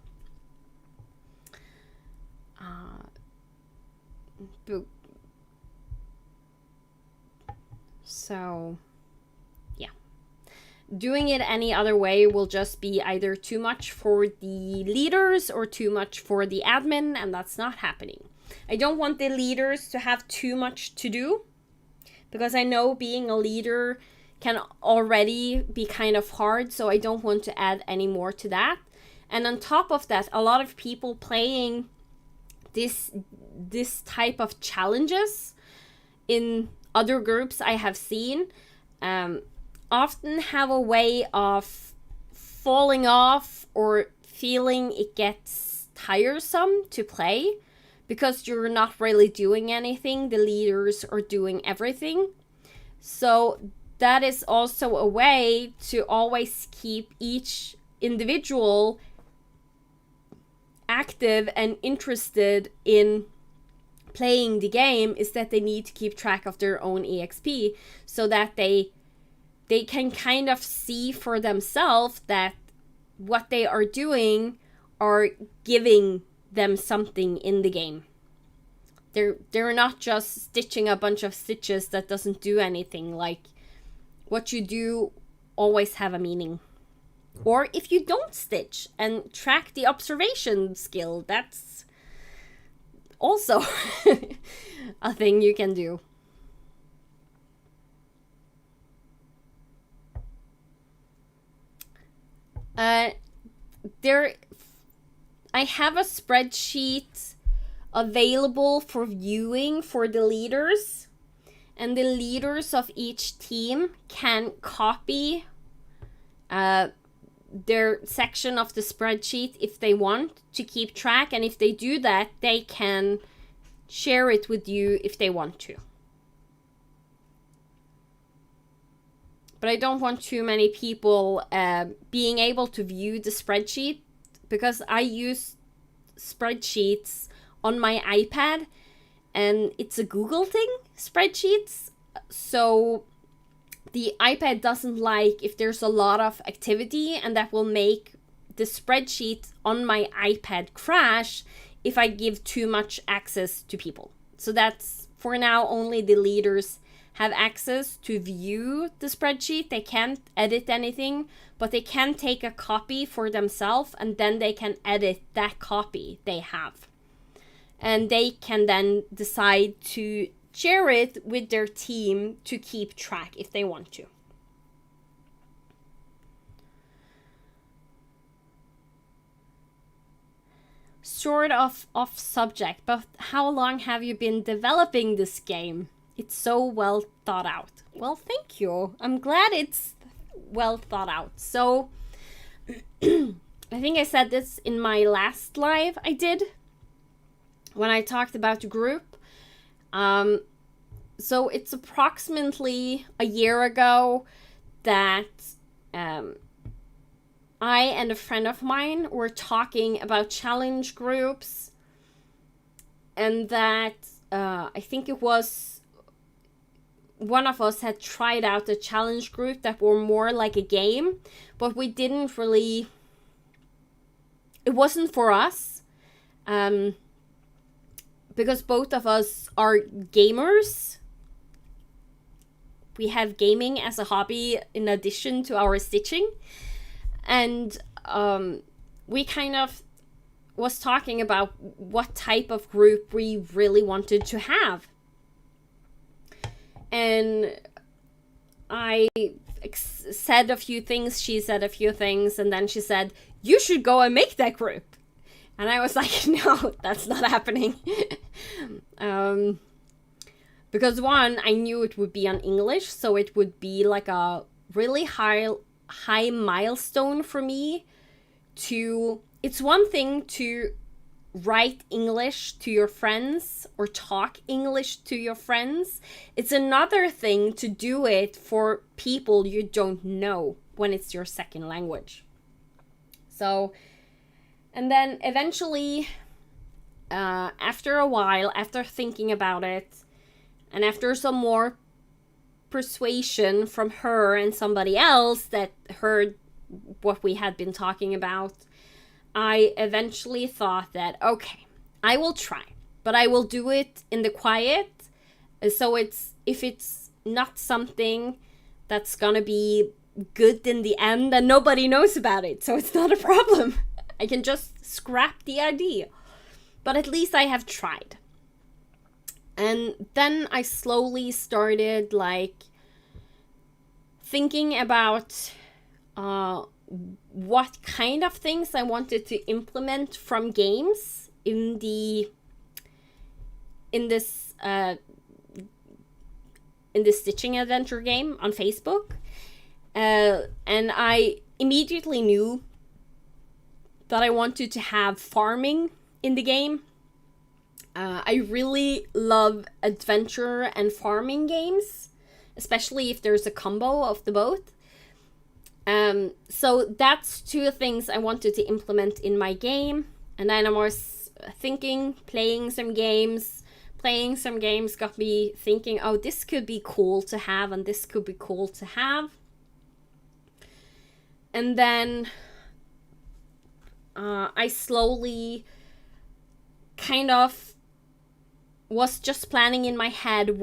So, yeah. Doing it any other way will just be either too much for the leaders or too much for the admin, and that's not happening. I don't want the leaders to have too much to do, because I know being a leader can already be kind of hard, so I don't want to add any more to that. And on top of that, a lot of people playing this type of challenges in other groups I have seen often have a way of falling off or feeling it gets tiresome to play because you're not really doing anything. The leaders are doing everything. So that is also a way to always keep each individual active and interested in playing the game is that they need to keep track of their own EXP so that they can kind of see for themselves that what they are doing are giving them something in the game. They're not just stitching a bunch of stitches that doesn't do anything. Like, what you do always have a meaning. Or if you don't stitch and track the observation skill, that's also a thing you can do. I have a spreadsheet available for viewing for the leaders, and the leaders of each team can copy their section of the spreadsheet if they want to keep track, and if they do that, they can share it with you if they want to. But I don't want too many people being able to view the spreadsheet, because I use spreadsheets on my iPad, and it's a Google thing, spreadsheets. So the iPad doesn't like if there's a lot of activity, and that will make the spreadsheet on my iPad crash if I give too much access to people. So that's, for now, only the leaders have access to view the spreadsheet. They can't edit anything, but they can take a copy for themselves, and then they can edit that copy they have. And they can then decide to share it with their team to keep track if they want to. Sort of off subject, but how long have you been developing this game? It's so well thought out. Well, thank you. I'm glad it's well thought out. So, I think I said this in my last live I did, when I talked about the group. So it's approximately a year ago that I and a friend of mine were talking about challenge groups, and that I think it was one of us had tried out a challenge group that were more like a game, but we didn't really, it wasn't for us, because both of us are gamers. We have gaming as a hobby in addition to our stitching, and we kind of was talking about what type of group we really wanted to have. And I said a few things, she said a few things, and then she said, you should go and make that group. And I was like, no, that's not happening. Because one, I knew it would be on English, so it would be like a really high milestone for me to, it's one thing to write English to your friends or talk English to your friends. It's another thing to do it for people you don't know when it's your second language. So, and then eventually, after a while, after thinking about it, and after some more persuasion from her and somebody else that heard what we had been talking about, I eventually thought that, okay, I will try, but I will do it in the quiet. So if it's not something that's gonna be good in the end, then nobody knows about it, so it's not a problem. I can just scrap the idea. But at least I have tried. And then I slowly started thinking about what kind of things I wanted to implement from games in this stitching adventure game on Facebook, and I immediately knew that I wanted to have farming in the game. I really love adventure and farming games, especially if there's a combo of the both. So that's two things I wanted to implement in my game. And then I was thinking, playing some games got me thinking, oh, this could be cool to have, and this could be cool to have. And then I slowly kind of was just planning in my head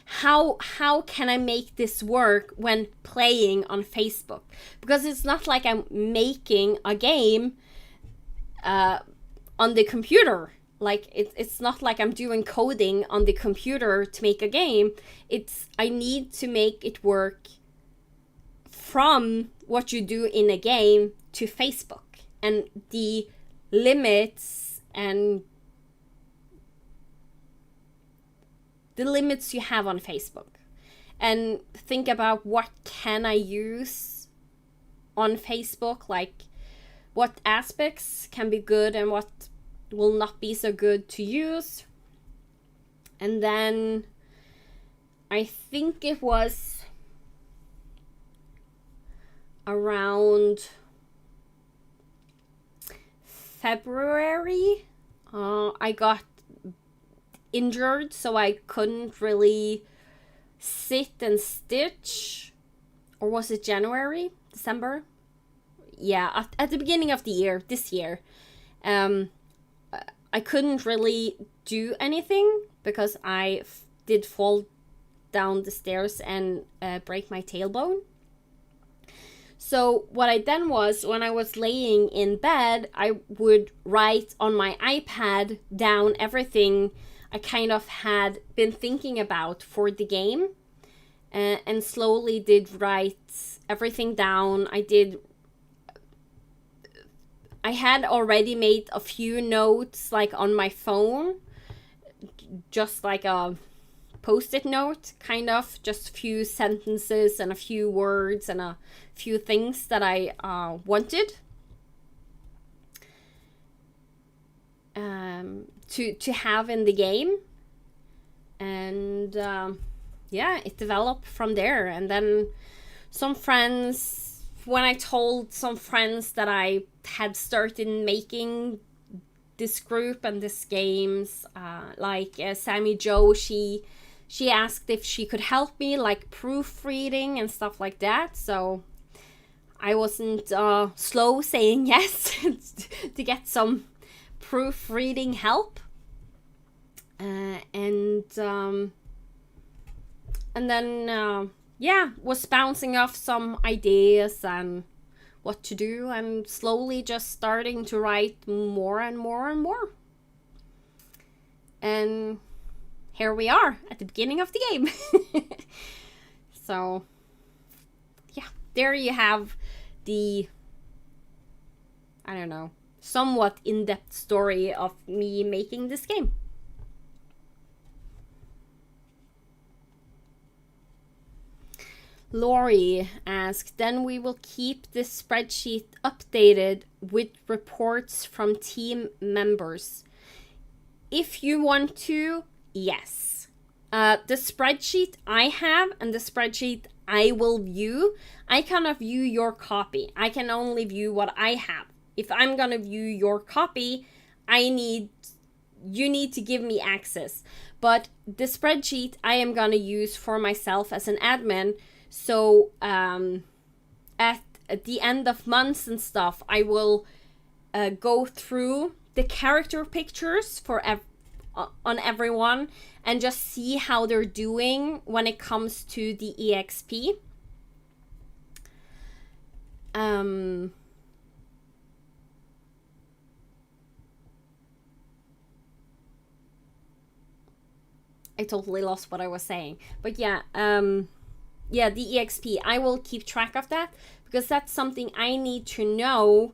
how can I make this work when playing on Facebook? Because it's not like I'm making a game on the computer. Like it's not like I'm doing coding on the computer to make a game. I need to make it work from what you do in a game to Facebook, and the limits you have on Facebook, and think about what can I use on Facebook, like what aspects can be good and what will not be so good to use. And then I think it was around February, I got injured, so I couldn't really sit and stitch. Or was it January? December? Yeah, at the beginning of the year, this year. I couldn't really do anything because I did fall down the stairs and break my tailbone. So what I done was, when I was laying in bed, I would write on my iPad down everything I kind of had been thinking about for the game, and slowly did write everything down. I had already made a few notes, like on my phone, just like a post-it note, kind of, just a few sentences and a few words and a few things that I wanted to have in the game. And yeah, it developed from there. And then when I told some friends that I had started making this group and this games, like Sammy Jo, she asked if she could help me, like proofreading and stuff like that. So I wasn't slow saying yes to get some proofreading help. And then was bouncing off some ideas and what to do, and slowly just starting to write more and more and more. And here we are at the beginning of the game. So yeah, there you have the, I don't know, somewhat in-depth story of me making this game. Lori asked, then we will keep this spreadsheet updated with reports from team members. If you want to, yes. The spreadsheet I have and the spreadsheet I will view, I cannot view your copy. I can only view what I have. If I'm gonna view your copy, you need to give me access. But the spreadsheet I am gonna use for myself as an admin. So at the end of months and stuff, I will go through the character pictures on everyone and just see how they're doing when it comes to the EXP. I totally lost what I was saying. But yeah, the EXP, I will keep track of that, because that's something I need to know,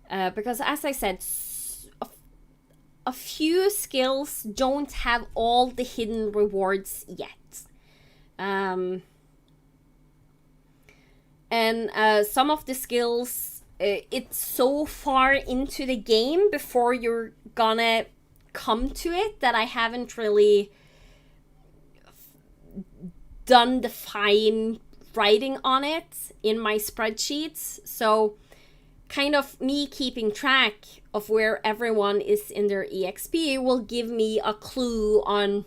because as I said, a few skills don't have all the hidden rewards yet. And some of the skills, it's so far into the game before you're gonna come to it that I haven't really done the writing on it in my spreadsheets. So kind of me keeping track of where everyone is in their EXP will give me a clue on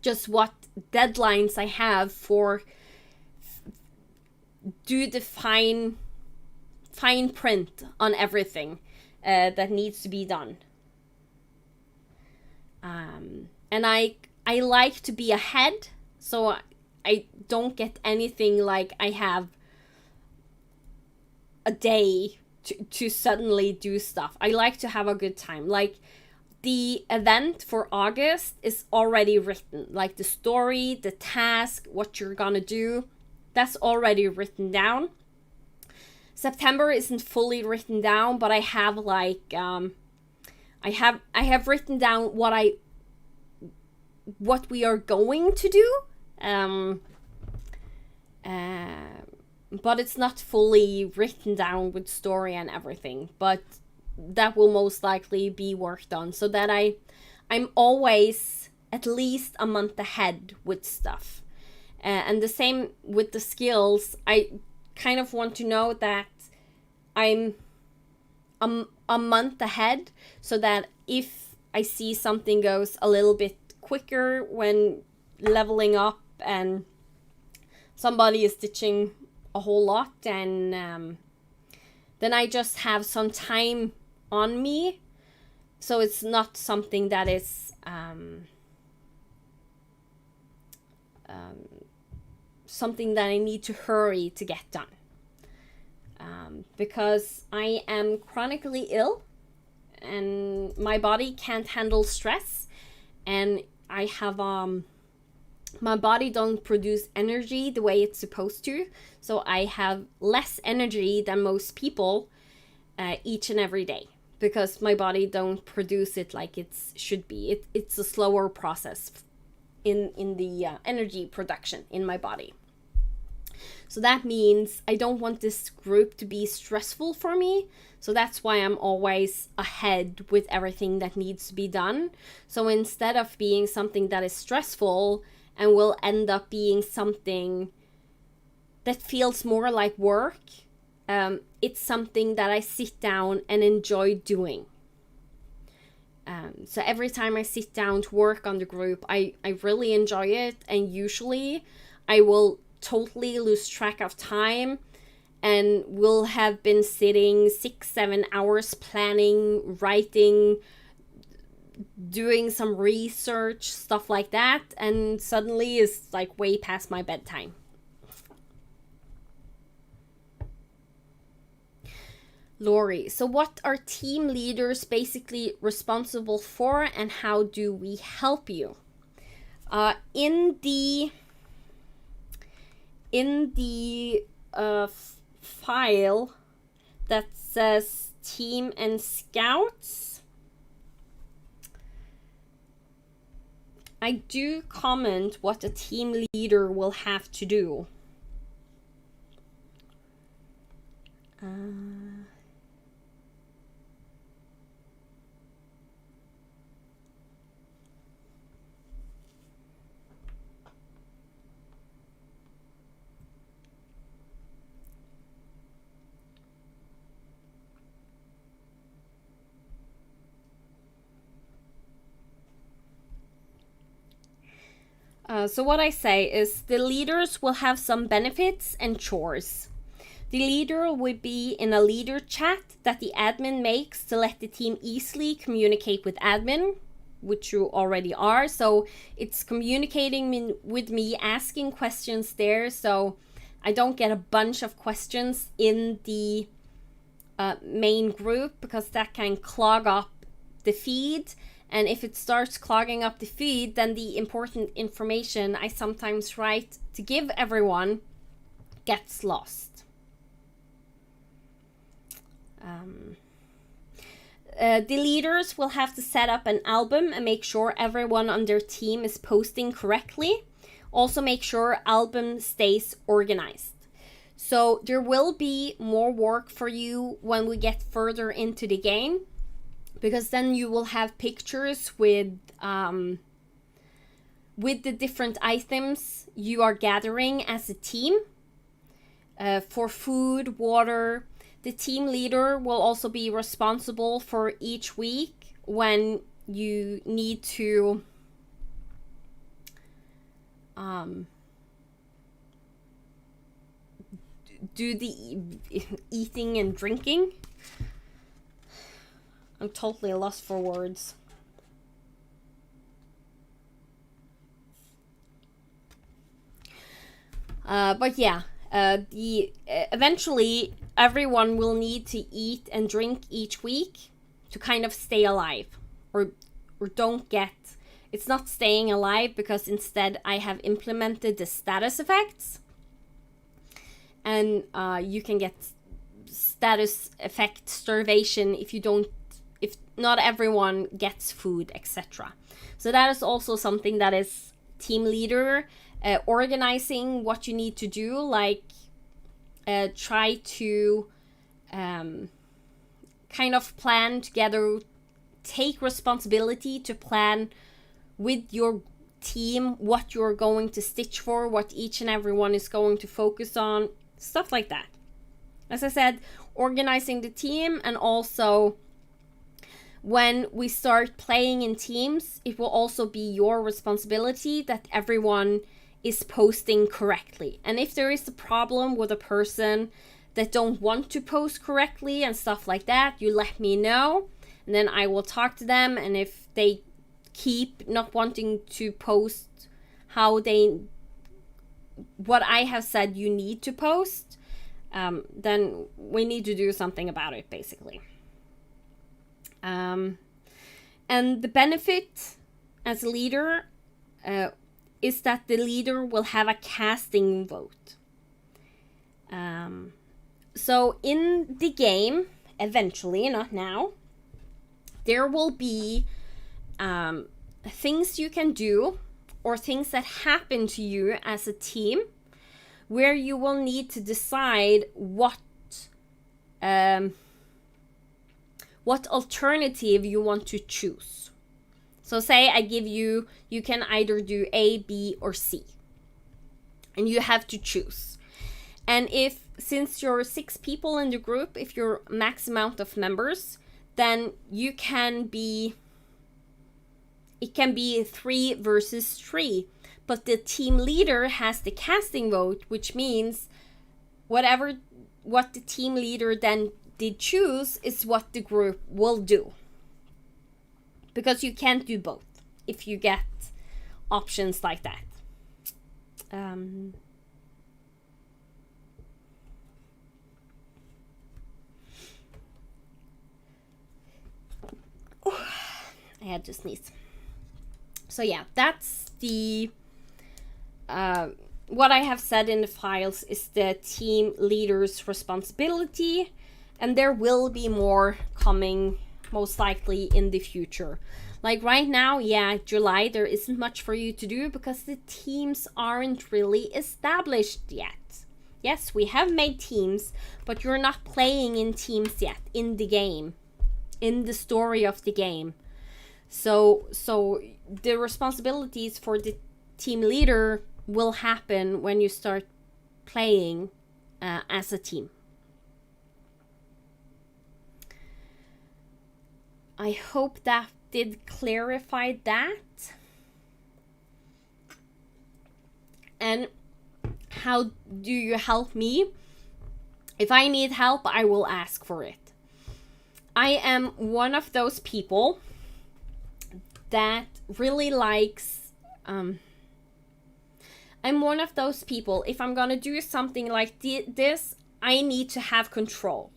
just what deadlines I have for do the fine print on everything that needs to be done. And I like to be ahead, so I don't get anything like I have a day to suddenly do stuff. I like to have a good time. Like the event for August is already written. Like the story, the task, what you're gonna do, that's already written down. September isn't fully written down, but I have like I have written down what we are going to do. But it's not fully written down with story and everything. But that will most likely be worked on, so that I'm always at least a month ahead with stuff. And the same with the skills. I kind of want to know that I'm a month ahead, so that if I see something goes a little bit quicker when leveling up and somebody is stitching a whole lot, and then I just have some time on me, so it's not something that is something that I need to hurry to get done, because I am chronically ill and my body can't handle stress, and I have my body don't produce energy the way it's supposed to, so I have less energy than most people each and every day, because my body don't produce it like it should be. It's a slower process in the energy production in my body. So that means I don't want this group to be stressful for me. So that's why I'm always ahead with everything that needs to be done. So instead of being something that is stressful and will end up being something that feels more like work, it's something that I sit down and enjoy doing. So every time I sit down to work on the group, I really enjoy it, and usually I will totally lose track of time and will have been sitting 6-7 hours planning, writing, doing some research, stuff like that, and suddenly it's like way past my bedtime. Lori, so what are team leaders basically responsible for, and how do we help you? In the file that says team and scouts, I do comment what a team leader will have to do. So what I say is the leaders will have some benefits and chores. The leader will be in a leader chat that the admin makes to let the team easily communicate with admin, which you already are. So it's communicating with me, asking questions there, so I don't get a bunch of questions in the main group, because that can clog up the feed. And if it starts clogging up the feed, then the important information I sometimes write to give everyone gets lost. The leaders will have to set up an album and make sure everyone on their team is posting correctly. Also make sure album stays organized. So there will be more work for you when we get further into the game, because then you will have pictures with the different items you are gathering as a team. for food, water. The team leader will also be responsible for each week when you need to do the eating and drinking. I'm totally lost for words. But yeah, eventually everyone will need to eat and drink each week to kind of stay alive, or don't get. It's not staying alive, because instead I have implemented the status effects, and you can get status effect starvation if not everyone gets food, etc. So that is also something that is team leader. Organizing what you need to do, like try to kind of plan together, take responsibility to plan with your team what you're going to stitch for, what each and every one is going to focus on, stuff like that. As I said, organizing the team, and also when we start playing in teams, it will also be your responsibility that everyone is posting correctly. And if there is a problem with a person that don't want to post correctly and stuff like that, you let me know, and then I will talk to them. And if they keep not wanting to post what I have said you need to post, then we need to do something about it, basically. And the benefit as a leader is that the leader will have a casting vote. So in the game, eventually, not now, there will be things you can do, or things that happen to you as a team, where you will need to decide what alternative you want to choose. So say I give you can either do A, B, or C. And you have to choose. And since you're 6 people in the group, if you're max amount of members, then it can be 3 versus 3. But the team leader has the casting vote, which means what the team leader then did choose is what the group will do. Because you can't do both if you get options like that. I had to sneeze. So yeah, that's the what I have said in the files is the team leader's responsibility, and there will be more coming most likely in the future. Like right now, yeah, July, there isn't much for you to do because the teams aren't really established yet. Yes, we have made teams, but you're not playing in teams yet in the game, in the story of the game. So the responsibilities for the team leader will happen when you start playing as a team. I hope that did clarify that. And how do you help me? If I need help, I will ask for it. I am one of those people that really likes... I'm one of those people, if I'm gonna do something like this, I need to have control.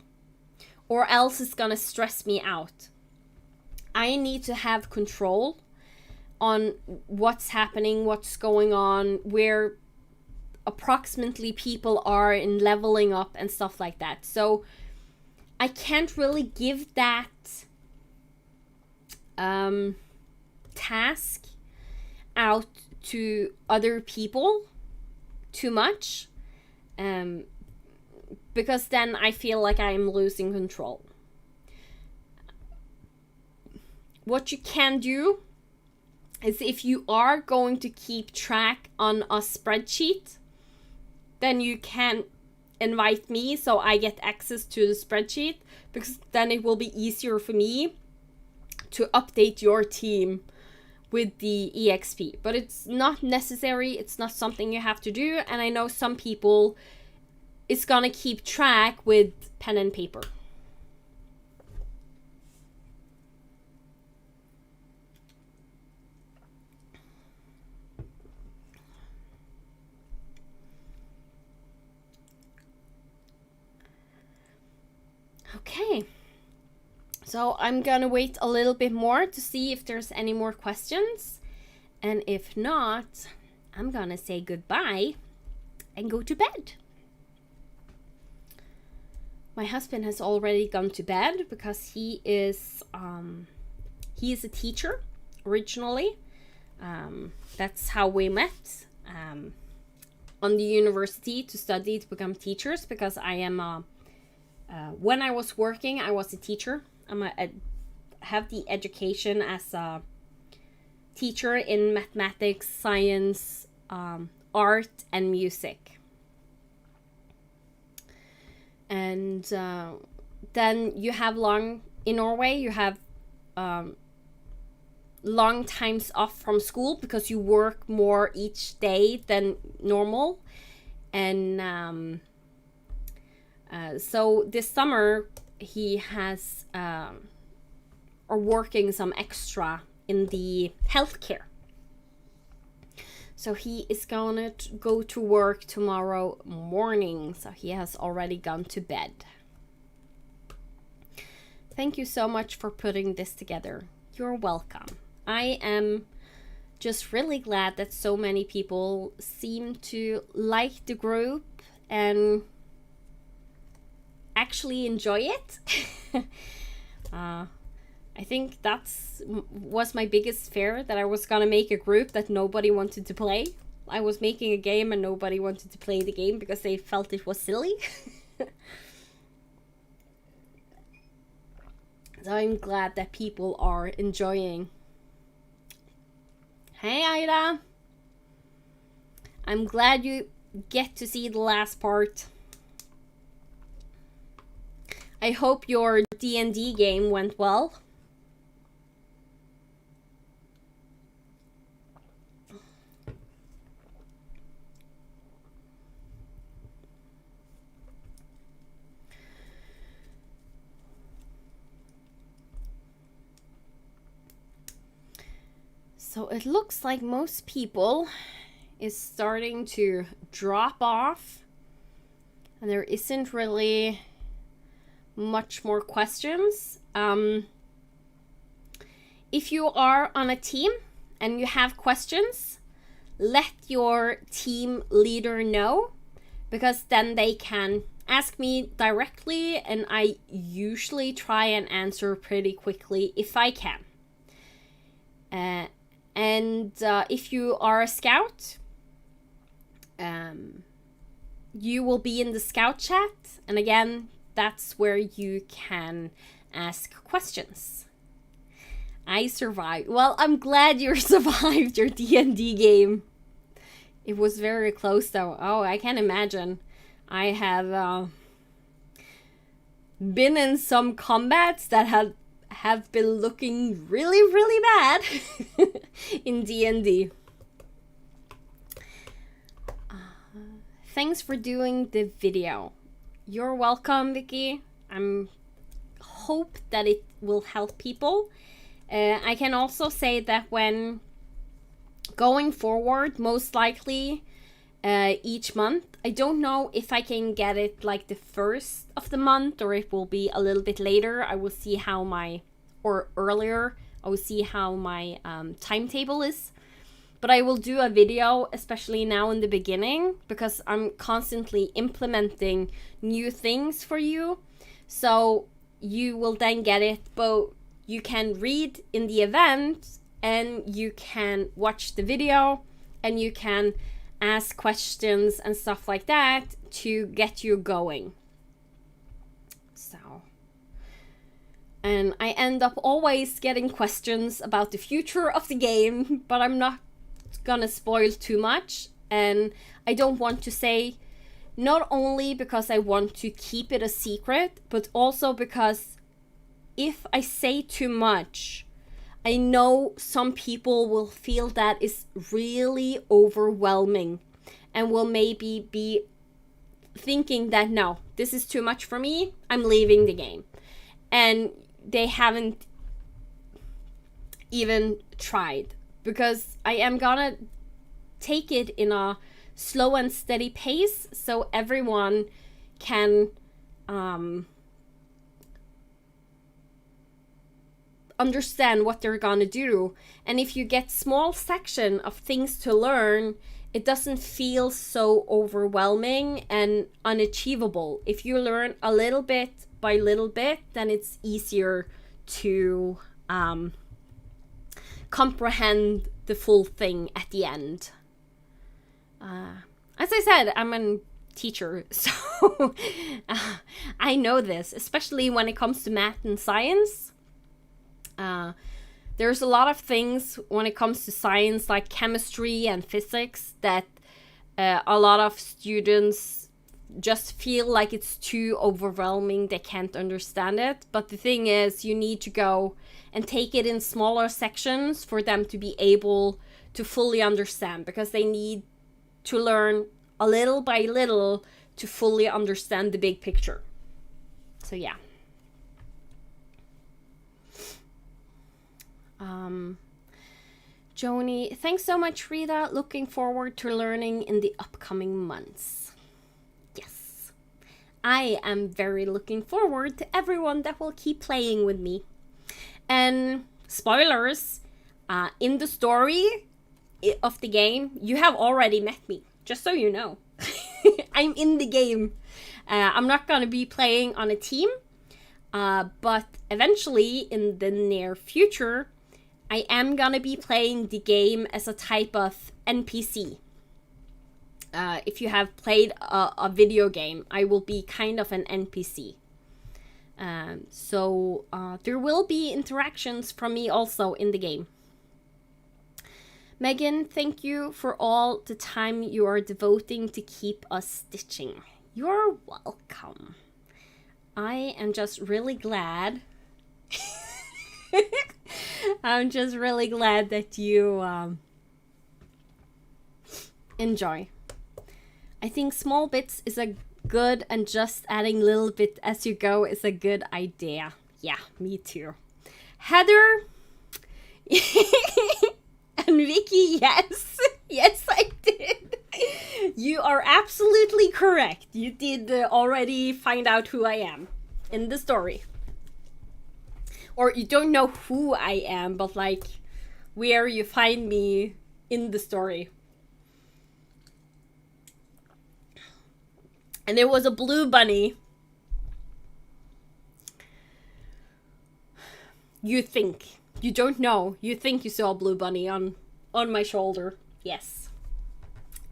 Or else it's gonna stress me out. I need to have control on what's happening, what's going on, where approximately people are in leveling up and stuff like that. So I can't really give that task out to other people too much, because then I feel like I'm losing control. What you can do is, if you are going to keep track on a spreadsheet, then you can invite me so I get access to the spreadsheet, because then it will be easier for me to update your team with the EXP. But it's not necessary, it's not something you have to do, and I know some people is gonna keep track with pen and paper. Okay, so I'm gonna wait a little bit more to see if there's any more questions, and if not, I'm gonna say goodbye and go to bed. My husband has already gone to bed because he is a teacher originally. That's how we met on the university to study to become teachers, because I am when I was working, I was a teacher. I have the education as a teacher in mathematics, science, art, and music. And then you have in Norway, you have long times off from school because you work more each day than normal. And so this summer he has are working some extra in the healthcare. So he is gonna go to work tomorrow morning, so he has already gone to bed. Thank you so much for putting this together. You're welcome. I am just really glad that so many people seem to like the group and actually enjoy it. I think was my biggest fear, that I was gonna make a group that nobody wanted to play. I was making a game and nobody wanted to play the game because they felt it was silly. So I'm glad that people are enjoying. Hey Ida! I'm glad you get to see the last part. I hope your D&D game went well. So it looks like most people is starting to drop off, and there isn't really much more questions. If you are on a team and you have questions, let your team leader know, because then they can ask me directly, and I usually try and answer pretty quickly if I can. And if you are a scout, you will be in the scout chat, and again, that's where you can ask questions. I survived. Well, I'm glad you survived your D&D game. It was very close though. Oh, I can imagine. I have been in some combats that have been looking really, really bad in D&D. Thanks for doing the video. You're welcome, Vicky. I hope that it will help people. I can also say that when going forward, most likely each month, I don't know if I can get it like the first of the month or it will be a little bit later. I will see how earlier. I will see how my timetable is. But I will do a video, especially now in the beginning, because I'm constantly implementing new things for you. So you will then get it, but you can read in the event and you can watch the video and you can ask questions and stuff like that to get you going. So, and I end up always getting questions about the future of the game, but I'm not gonna spoil too much, and I don't want to say Not only because I want to keep it a secret, but also because if I say too much, I know some people will feel that is really overwhelming and will maybe be thinking that, no, this is too much for me, I'm leaving the game. And they haven't even tried, because I am gonna take it in a slow and steady pace so everyone can understand what they're gonna do. And if you get small section of things to learn, it doesn't feel so overwhelming and unachievable. If you learn a little bit by little bit, then it's easier to comprehend the full thing at the end. As I said, I'm a teacher, so I know this, especially when it comes to math and science. There's a lot of things when it comes to science, like chemistry and physics, that a lot of students just feel like it's too overwhelming, they can't understand it. But the thing is, you need to go and take it in smaller sections for them to be able to fully understand, because they need to learn a little by little to fully understand the big picture. So yeah. Joni, thanks so much, Rita. Looking forward to learning in the upcoming months. Yes, I am very looking forward to everyone that will keep playing with me. And spoilers, in the story of the game, you have already met me, just so you know. I'm in the game. I'm not gonna be playing on a team, but eventually in the near future, I am gonna be playing the game as a type of NPC. If you have played a video game, I will be kind of an NPC. So there will be interactions from me also in the game. Megan, thank you for all the time you are devoting to keep us stitching. You're welcome. I am just really glad. I'm just really glad that you enjoy. I think small bits is a good, and just adding little bit as you go is a good idea. Yeah, me too. Heather and Vicky, yes. Yes, I did. You are absolutely correct. You did already find out who I am in the story. Or you don't know who I am, but like where you find me in the story. And there was a blue bunny. You think. You don't know. You think you saw a blue bunny on my shoulder. Yes.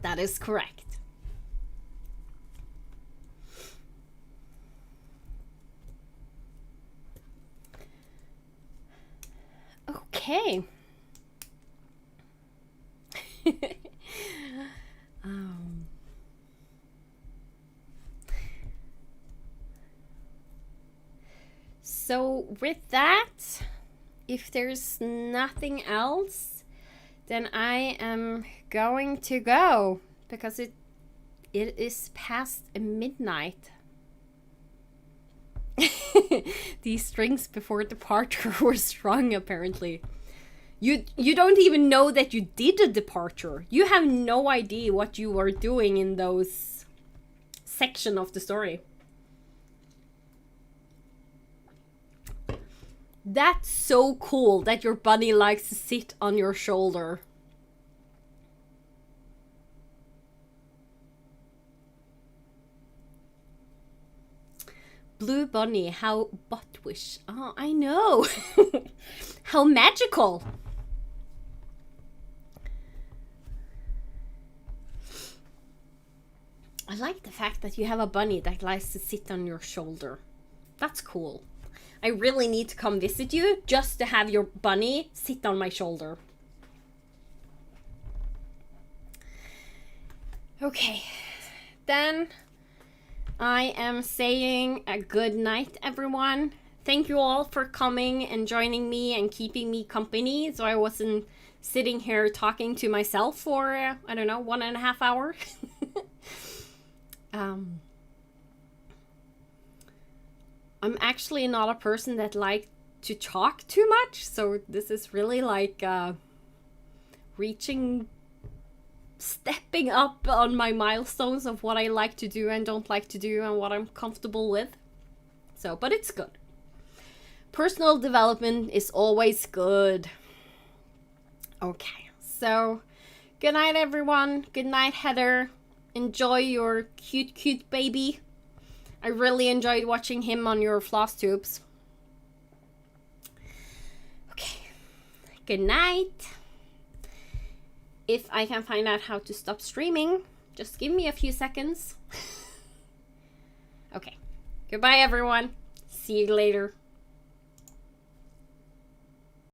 That is correct. Okay. So with that, if there's nothing else, then I am going to go, because it is past midnight. These strings before departure were strung, apparently. You don't even know that you did a departure. You have no idea what you were doing in those section of the story. That's so cool that your bunny likes to sit on your shoulder. Blue bunny, how buttwish. Oh, I know. How magical. I like the fact that you have a bunny that likes to sit on your shoulder. That's cool. I really need to come visit you just to have your bunny sit on my shoulder. Okay, then I am saying a good night, everyone. Thank you all for coming and joining me and keeping me company, so I wasn't sitting here talking to myself for, I don't know, 1.5 hours. I'm actually not a person that likes to talk too much, so this is really like stepping up on my milestones of what I like to do and don't like to do and what I'm comfortable with. So, but it's good. Personal development is always good. Okay, so good night, everyone. Good night, Heather. Enjoy your cute baby. I really enjoyed watching him on your floss tubes. Okay, good night. If I can find out how to stop streaming, just give me a few seconds. Okay, goodbye, everyone. See you later.